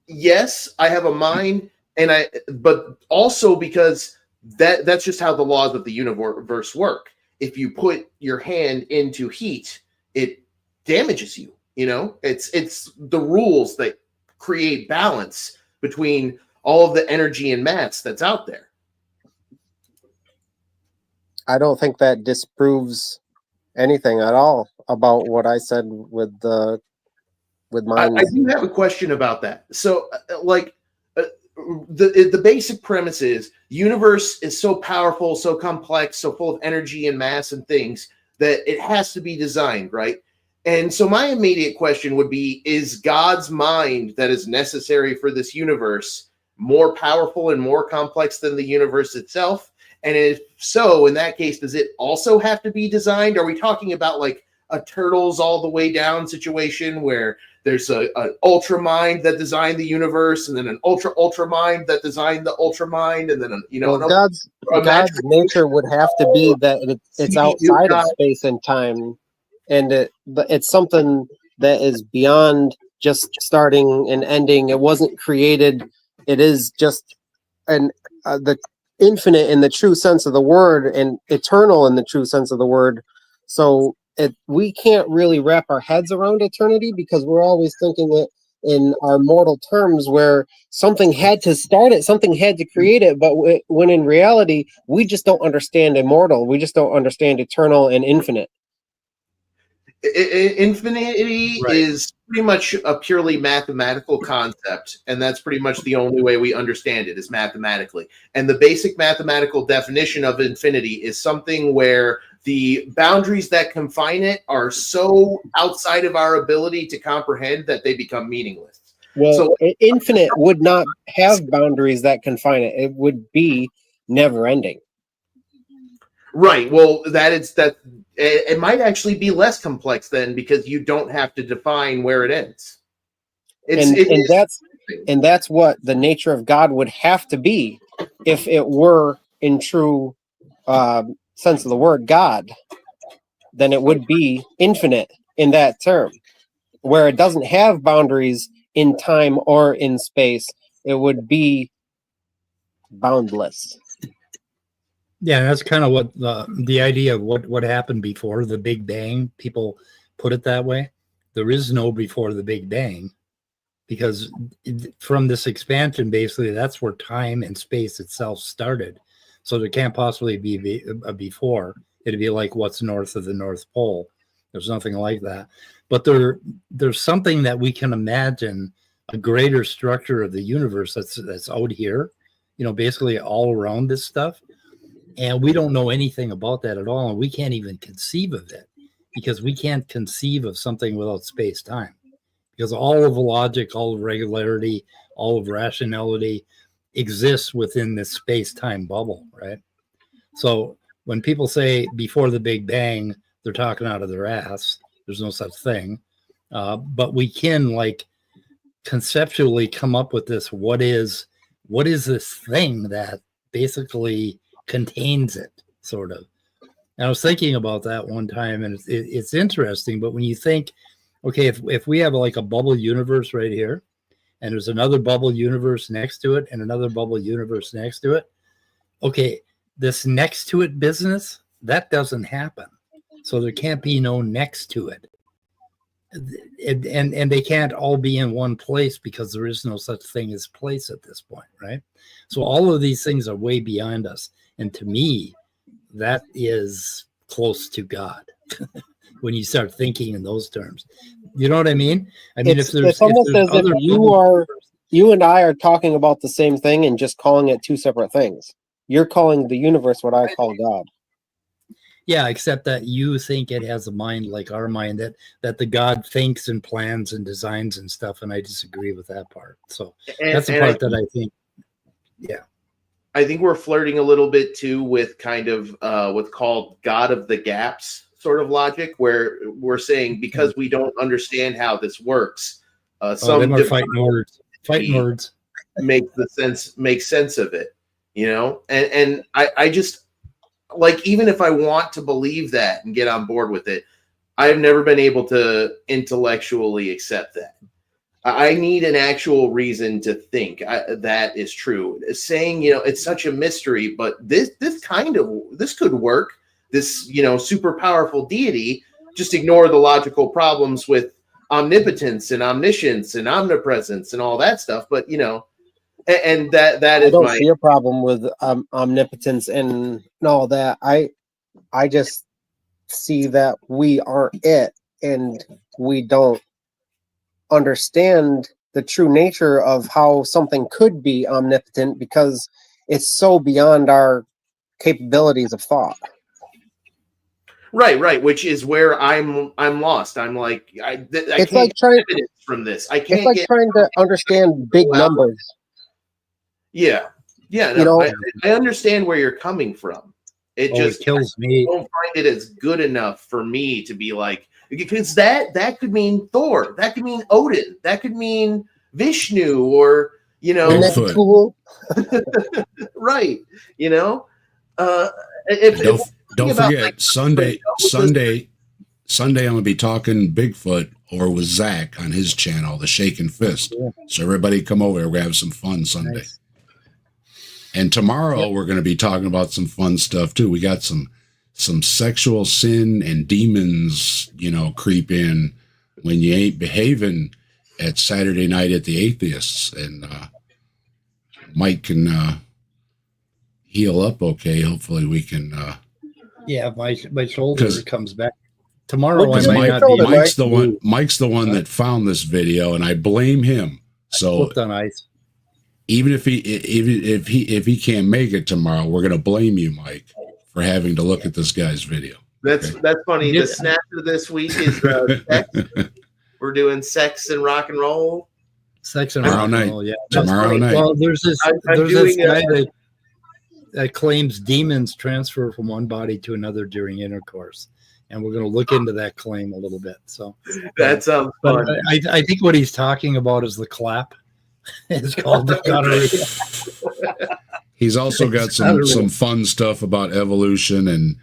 Yes, I have a mind, but also because that's just how the laws of the universe work. If you put your hand into heat, it damages you. It's the rules that create balance between all of the energy and mass that's out there. I don't think that disproves anything at all about what I said with mine. I do have a question about that. So, the basic premise is the universe is so powerful, so complex, so full of energy and mass and things that it has to be designed, right? And so my immediate question would be, is God's mind that is necessary for this universe more powerful and more complex than the universe itself? And if so, in that case, does it also have to be designed? Are we talking about like a Turtles all the way down situation where there's an ultra mind that designed the universe, and then an ultra mind that designed the ultra mind, and then God's nature would have to be that it's outside of space and time, and it's something that is beyond just starting and ending. It wasn't created. It is just the infinite in the true sense of the word, and eternal in the true sense of the word. So we can't really wrap our heads around eternity because we're always thinking it in our mortal terms, where something had to start it, something had to create it. But when in reality, we just don't understand immortal. We just don't understand eternal and infinite. Infinity is pretty much a purely mathematical concept, and that's pretty much the only way we understand it is mathematically. And the basic mathematical definition of infinity is something where the boundaries that confine it are so outside of our ability to comprehend that they become meaningless. Well, so infinite would not have boundaries that confine it. It would be never ending. Right. Well, it might actually be less complex then, because you don't have to define where it ends. That's what the nature of God would have to be if it were in true sense of the word God. Then it would be infinite in that term, where it doesn't have boundaries in time or in space. It would be boundless. Yeah, that's kind of what the idea of what happened before the Big Bang. People put it that way. There is no before the Big Bang, because from this expansion, basically, that's where time and space itself started. So there can't possibly be a before. It'd be like what's north of the North Pole. There's nothing like that. But there's something that we can imagine, a greater structure of the universe that's out here, basically all around this stuff. And we don't know anything about that at all. And we can't even conceive of it, because we can't conceive of something without space-time. Because all of logic, all of regularity, all of rationality exists within this space-time bubble, right? So when people say before the Big Bang, they're talking out of their ass. There's no such thing. But we can conceptually come up with this. What is this thing that basically contains it, sort of? And I was thinking about that one time, and it's interesting. But when you think, okay, if we have like a bubble universe right here, and there's another bubble universe next to it, and another bubble universe next to it, okay, this next to it business, that doesn't happen. So there can't be no next to it. And they can't all be in one place, because there is no such thing as place at this point, right? So all of these things are way beyond us. And to me, that is close to God. when you start thinking in those terms. You know what I mean? I mean, It's almost as if you and I are talking about the same thing and just calling it two separate things. You're calling the universe what I call God. Yeah, except that you think it has a mind like our mind, that the God thinks and plans and designs and stuff, and I disagree with that part. So that's the part that I think, yeah. I think we're flirting a little bit too with kind of what's called God of the gaps sort of logic, where we're saying because we don't understand how this works, some fighting words make sense of it, you know. And I just like, even if I want to believe that and get on board with it, I have never been able to intellectually accept that. I need an actual reason to think that is true. Saying, you know, it's such a mystery, but this could work. This, you know, super powerful deity, just ignore the logical problems with omnipotence and omniscience and omnipresence and all that stuff. But, you know, and that is I don't see a problem with omnipotence and all that. I just see that we aren't it, and we don't understand the true nature of how something could be omnipotent because it's so beyond our capabilities of thought. Right, which is where I'm lost. I'm like, I it's can't like trying from this. I can't. It's like trying to understand big numbers. Yeah. No, you know, I understand where you're coming from. It just kills me. I don't find it as good enough for me to be like, because that could mean Thor, that could mean Odin, that could mean Vishnu, or, you know, cool. Right. You know, don't forget, like, Sunday, I'm gonna be talking Bigfoot or with Zach on his channel, The Shaken Fist. Yeah. So everybody come over. We're gonna have some fun Sunday. Nice. And tomorrow we're going to be talking about some fun stuff too. We got some sexual sin and demons, you know, creep in when you ain't behaving at Saturday night at the Atheists. And Mike can heal up okay. Hopefully we can. Yeah, my shoulder comes back tomorrow. Mike's the one that found this video, and I blame him. So slipped on ice. Even if he can't make it tomorrow, we're going to blame you, Mike, for having to look at this guy's video. That's funny. The snap of this week is sex. We're doing sex and rock and roll. Sex and rock and roll. Yeah, tomorrow night. Well, there's this guy that claims demons transfer from one body to another during intercourse, and we're going to look into that claim a little bit. So that sounds fun. I think what he's talking about is the clap. It's called the gonorrhea. He's also got some fun stuff about evolution, and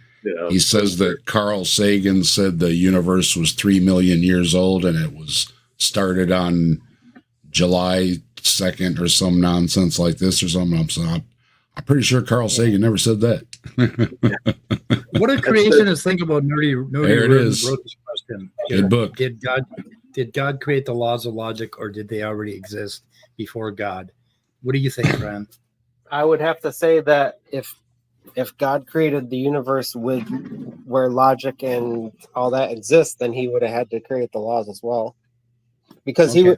he says that Carl Sagan said the universe was 3 million years old, and it was started on July 2nd or some nonsense like this or something. I'm pretty sure Carl Sagan never said that. What do creationists think about nerdy there it is. Question. Good book. Did God create the laws of logic, or did they already exist before God? What do you think, Fran? I would have to say that if God created the universe with where logic and all that exists, then he would have had to create the laws as well, because he's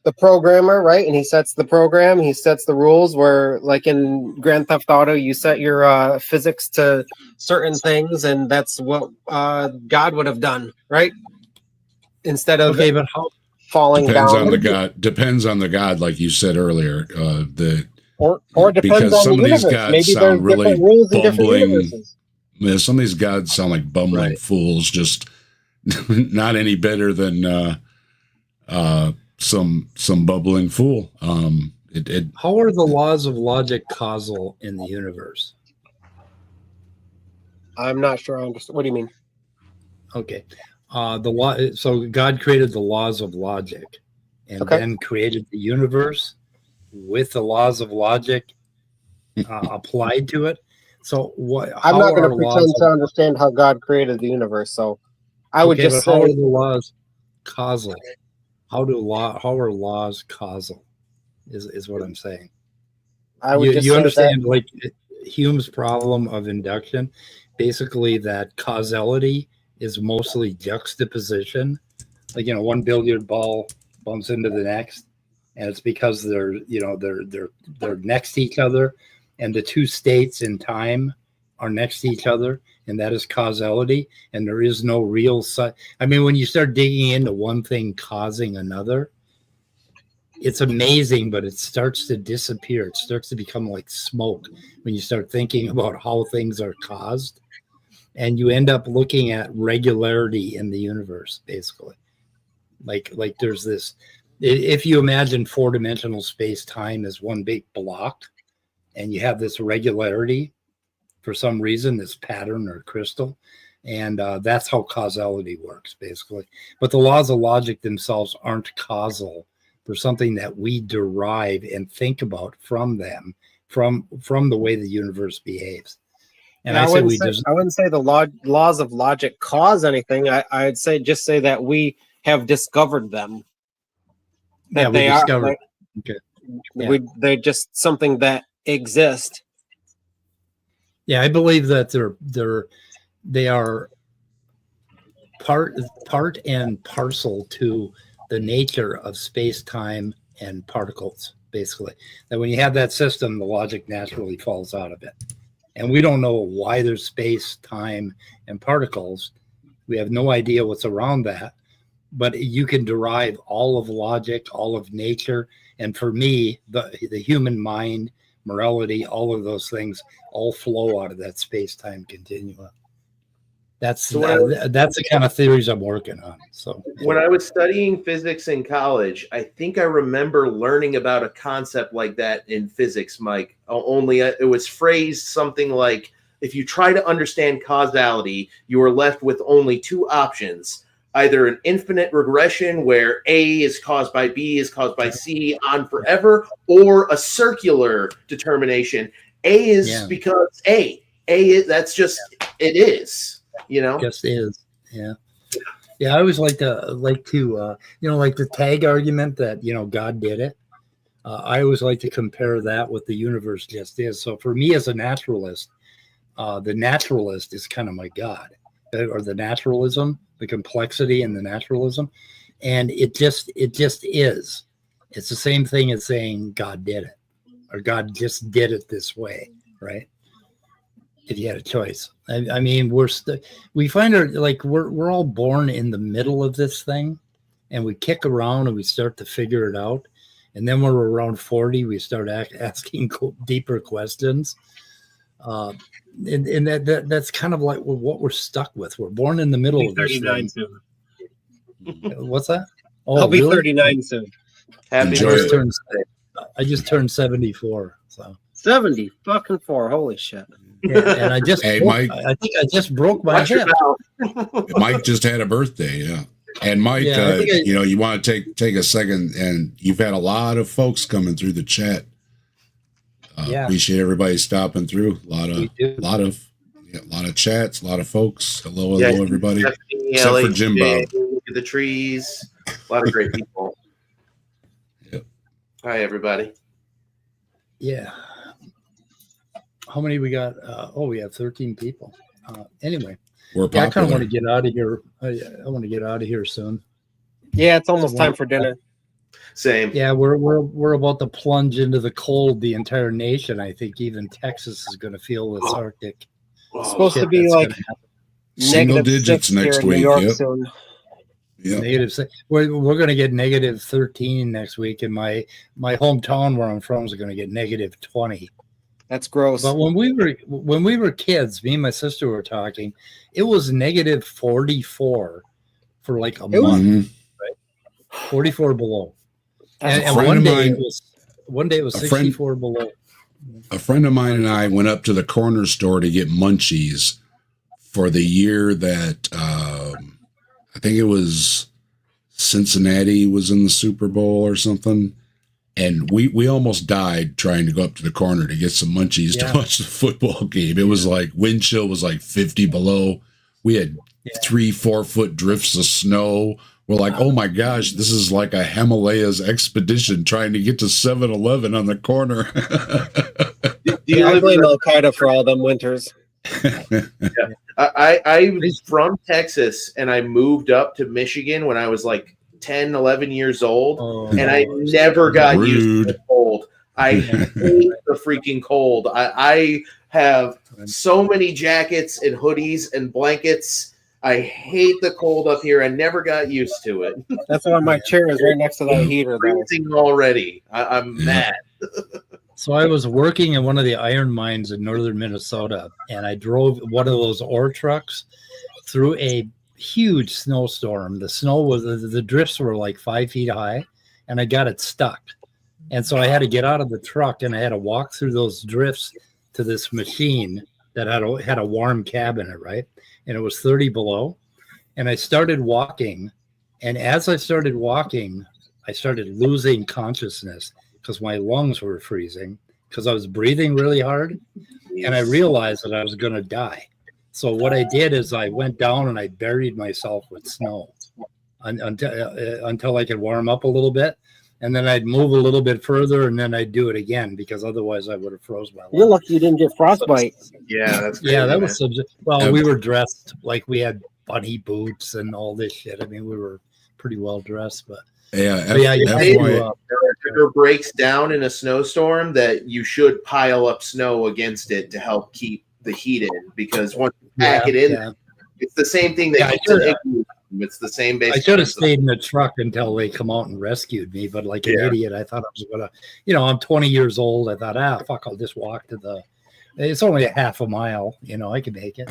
the programmer, right? And he sets the program, he sets the rules. Where, like in Grand Theft Auto, you set your physics to certain things, and that's what God would have done, right? Instead of but how falling depends down on the God. Depends on the God, like you said earlier. Or depends because on some the of these universe. gods Maybe sound really rules in bumbling. Some of these gods sound like bumbling fools, just not any better than some bubbling fool. How are the laws of logic causal in the universe? I'm not sure I understand. What do you mean? Okay. The law. So God created the laws of logic, and then created the universe with the laws of logic applied to it. So what? I'm not going to pretend to understand how God created the universe. So I would just say, how are the laws causal? How are laws causal? Is what I'm saying. I would you understand, like Hume's problem of induction. basically that causality is mostly juxtaposition. Like, one billiard ball bumps into the next, and it's because they're next to each other, and the two states in time are next to each other, and that is causality. And there is no real when you start digging into one thing causing another, it's amazing, but it starts to disappear. It starts to become like smoke when you start thinking about how things are caused, and you end up looking at regularity in the universe, basically. Like there's this, if you imagine four-dimensional space-time as one big block, and you have this regularity for some reason, this pattern or crystal, and that's how causality works, basically. But the laws of logic themselves aren't causal. They're something that we derive and think about from them, from the way the universe behaves. And I wouldn't say the laws of logic cause anything. I'd say that we have discovered them. That they discovered. Okay. They're just something that exist. Yeah, I believe that they are part and parcel to the nature of space, time, and particles, basically. That when you have that system, the logic naturally falls out of it. And we don't know why there's space, time, and particles. We have no idea what's around that. But you can derive all of logic, all of nature. And for me, the human mind, morality, all of those things all flow out of that space-time continuum. That's the kind of theories I'm working on. So when I was studying physics in college, I think I remember learning about a concept like that in physics, Mike. Only it was phrased something like, if you try to understand causality, you are left with only two options: either an infinite regression where A is caused by B is caused by C on forever, or a circular determination. A is because A. That's just it is. Just is. Yeah. I always like to like the tag argument that God did it. I always like to compare that with the universe just is. So for me as a naturalist, the naturalist is kind of my God, or the naturalism, the complexity and the naturalism, and it just is. It's the same thing as saying God did it, or God just did it this way, right? If you had a choice. I mean, we find we're all born in the middle of this thing, and we kick around and we start to figure it out. And then when we're around 40, we start asking deeper questions. And that's kind of like what we're stuck with. We're born in the middle of this thing. Soon. What's that? Oh, I'll be 39 soon. I just turned 74. So 74. Holy shit. Yeah, and I think I just broke my hip. Mike just had a birthday, yeah. And Mike, you want to take a second, and you've had a lot of folks coming through the chat. Appreciate everybody stopping through. A lot of chats, a lot of folks. Hello, everybody. Except for Jimbob. Look at the trees. A lot of great people. Yep. Hi, everybody. Yeah. How many we got? We have 13 people. Anyway, we're popular. I kind of want to get out of here. I want to get out of here soon. Yeah, it's almost time for dinner. Same. Yeah, we're about to plunge into the cold. The entire nation. I think even Texas is going to feel this Arctic. It's supposed to be like single digits next week. Yep. Negative. We're going to get negative 13 next week, and my hometown where I'm from is going to get negative 20. That's gross. But when we were kids, me and my sister were talking, it was negative 44 for like a month, right? 44 below. And one day it was 64 below. A friend of mine and I went up to the corner store to get munchies for the year that I think it was Cincinnati was in the Super Bowl or something. And we almost died trying to go up to the corner to get some munchies to watch the football game. It was like wind chill was like 50 below. We had 3-4 foot drifts of snow. We're like, oh my gosh, this is like a Himalayas expedition trying to get to 7-Eleven on the corner. I blame Al Qaeda for all them winters. I'm from Texas, and I moved up to Michigan when I was like 10, 11 years old, and I never got used to the cold. I hate the freaking cold. I have so many jackets and hoodies and blankets. I hate the cold up here. I never got used to it. That's why my chair is right next to that heater. Freezing already. I'm mad. So I was working in one of the iron mines in northern Minnesota, and I drove one of those ore trucks through a huge snowstorm. The snow was, the drifts were like 5 feet high, and I got it stuck. And so I had to get out of the truck, and I had to walk through those drifts to this machine that had a warm cab in it, right? And it was 30 below. And I started walking. And as I started walking, I started losing consciousness because my lungs were freezing because I was breathing really hard. And I realized that I was going to die. So what I did is I went down and I buried myself with snow until I could warm up a little bit. And then I'd move a little bit further, and then I'd do it again because otherwise I would have froze my lungs. You're lucky you didn't get frostbite. Yeah, that's crazy, that was well. We were dressed like we had bunny boots and all this shit. I mean, we were pretty well dressed, but temperature breaks down in a snowstorm, that you should pile up snow against it to help keep the heat in, because once you pack it in, it's the same thing that it's the same basic. I should have stayed in the truck until they come out and rescued me, but like an idiot, I thought I was gonna, I'm 20 years old. I thought, fuck, I'll just walk to it's only a half a mile, I can make it.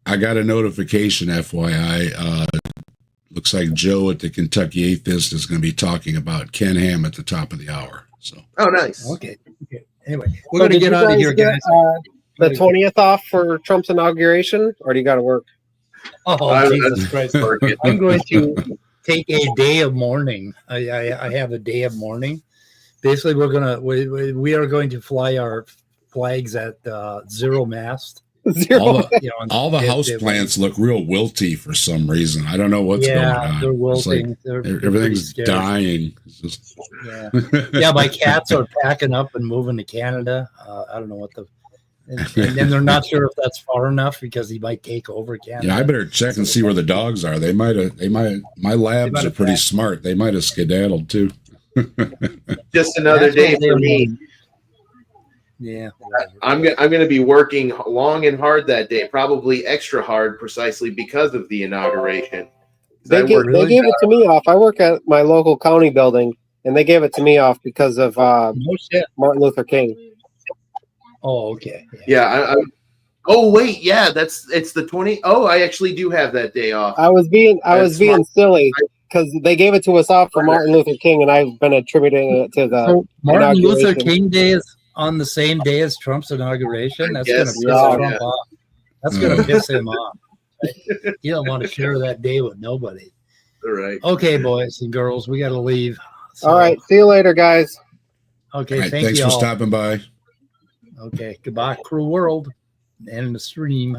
I got a notification, FYI. Looks like Joe at the Kentucky Atheist is going to be talking about Ken Ham at the top of the hour. So, nice. Okay. Anyway, we're going to get out of here, guys. The 20th off for Trump's inauguration, or do you got to work? Oh, Jesus Christ. I'm going to take a day of mourning. I have a day of mourning. Basically, we are going to fly our flags at zero mast. All the house plants look real wilty for some reason. I don't know what's going on. They're wilting. Everything's dying. My cats are packing up and moving to Canada. I don't know what and then they're not sure if that's far enough because he might take over Canada. Yeah, I better check and see where the dogs are. My labs are pretty smart. They might have skedaddled too. Just another day for me. Yeah, I'm going to be working long and hard that day, probably extra hard, precisely because of the inauguration. They gave it to me off. I work at my local county building, and they gave it to me off because of Martin Luther King. Oh, okay. Yeah. Oh wait, it's the 20. Oh, I actually do have that day off. I was being silly because they gave it to us off for Martin Luther King, and I've been attributing it to the Martin Luther King Day is on the same day as Trump's inauguration. That's going to piss Trump off. That's going to piss him off. You don't want to share that day with nobody. All right. Okay, boys and girls, we got to leave. So, all right. See you later, guys. Okay. Right, thanks for stopping by. Okay. Goodbye, Crew World. And the stream.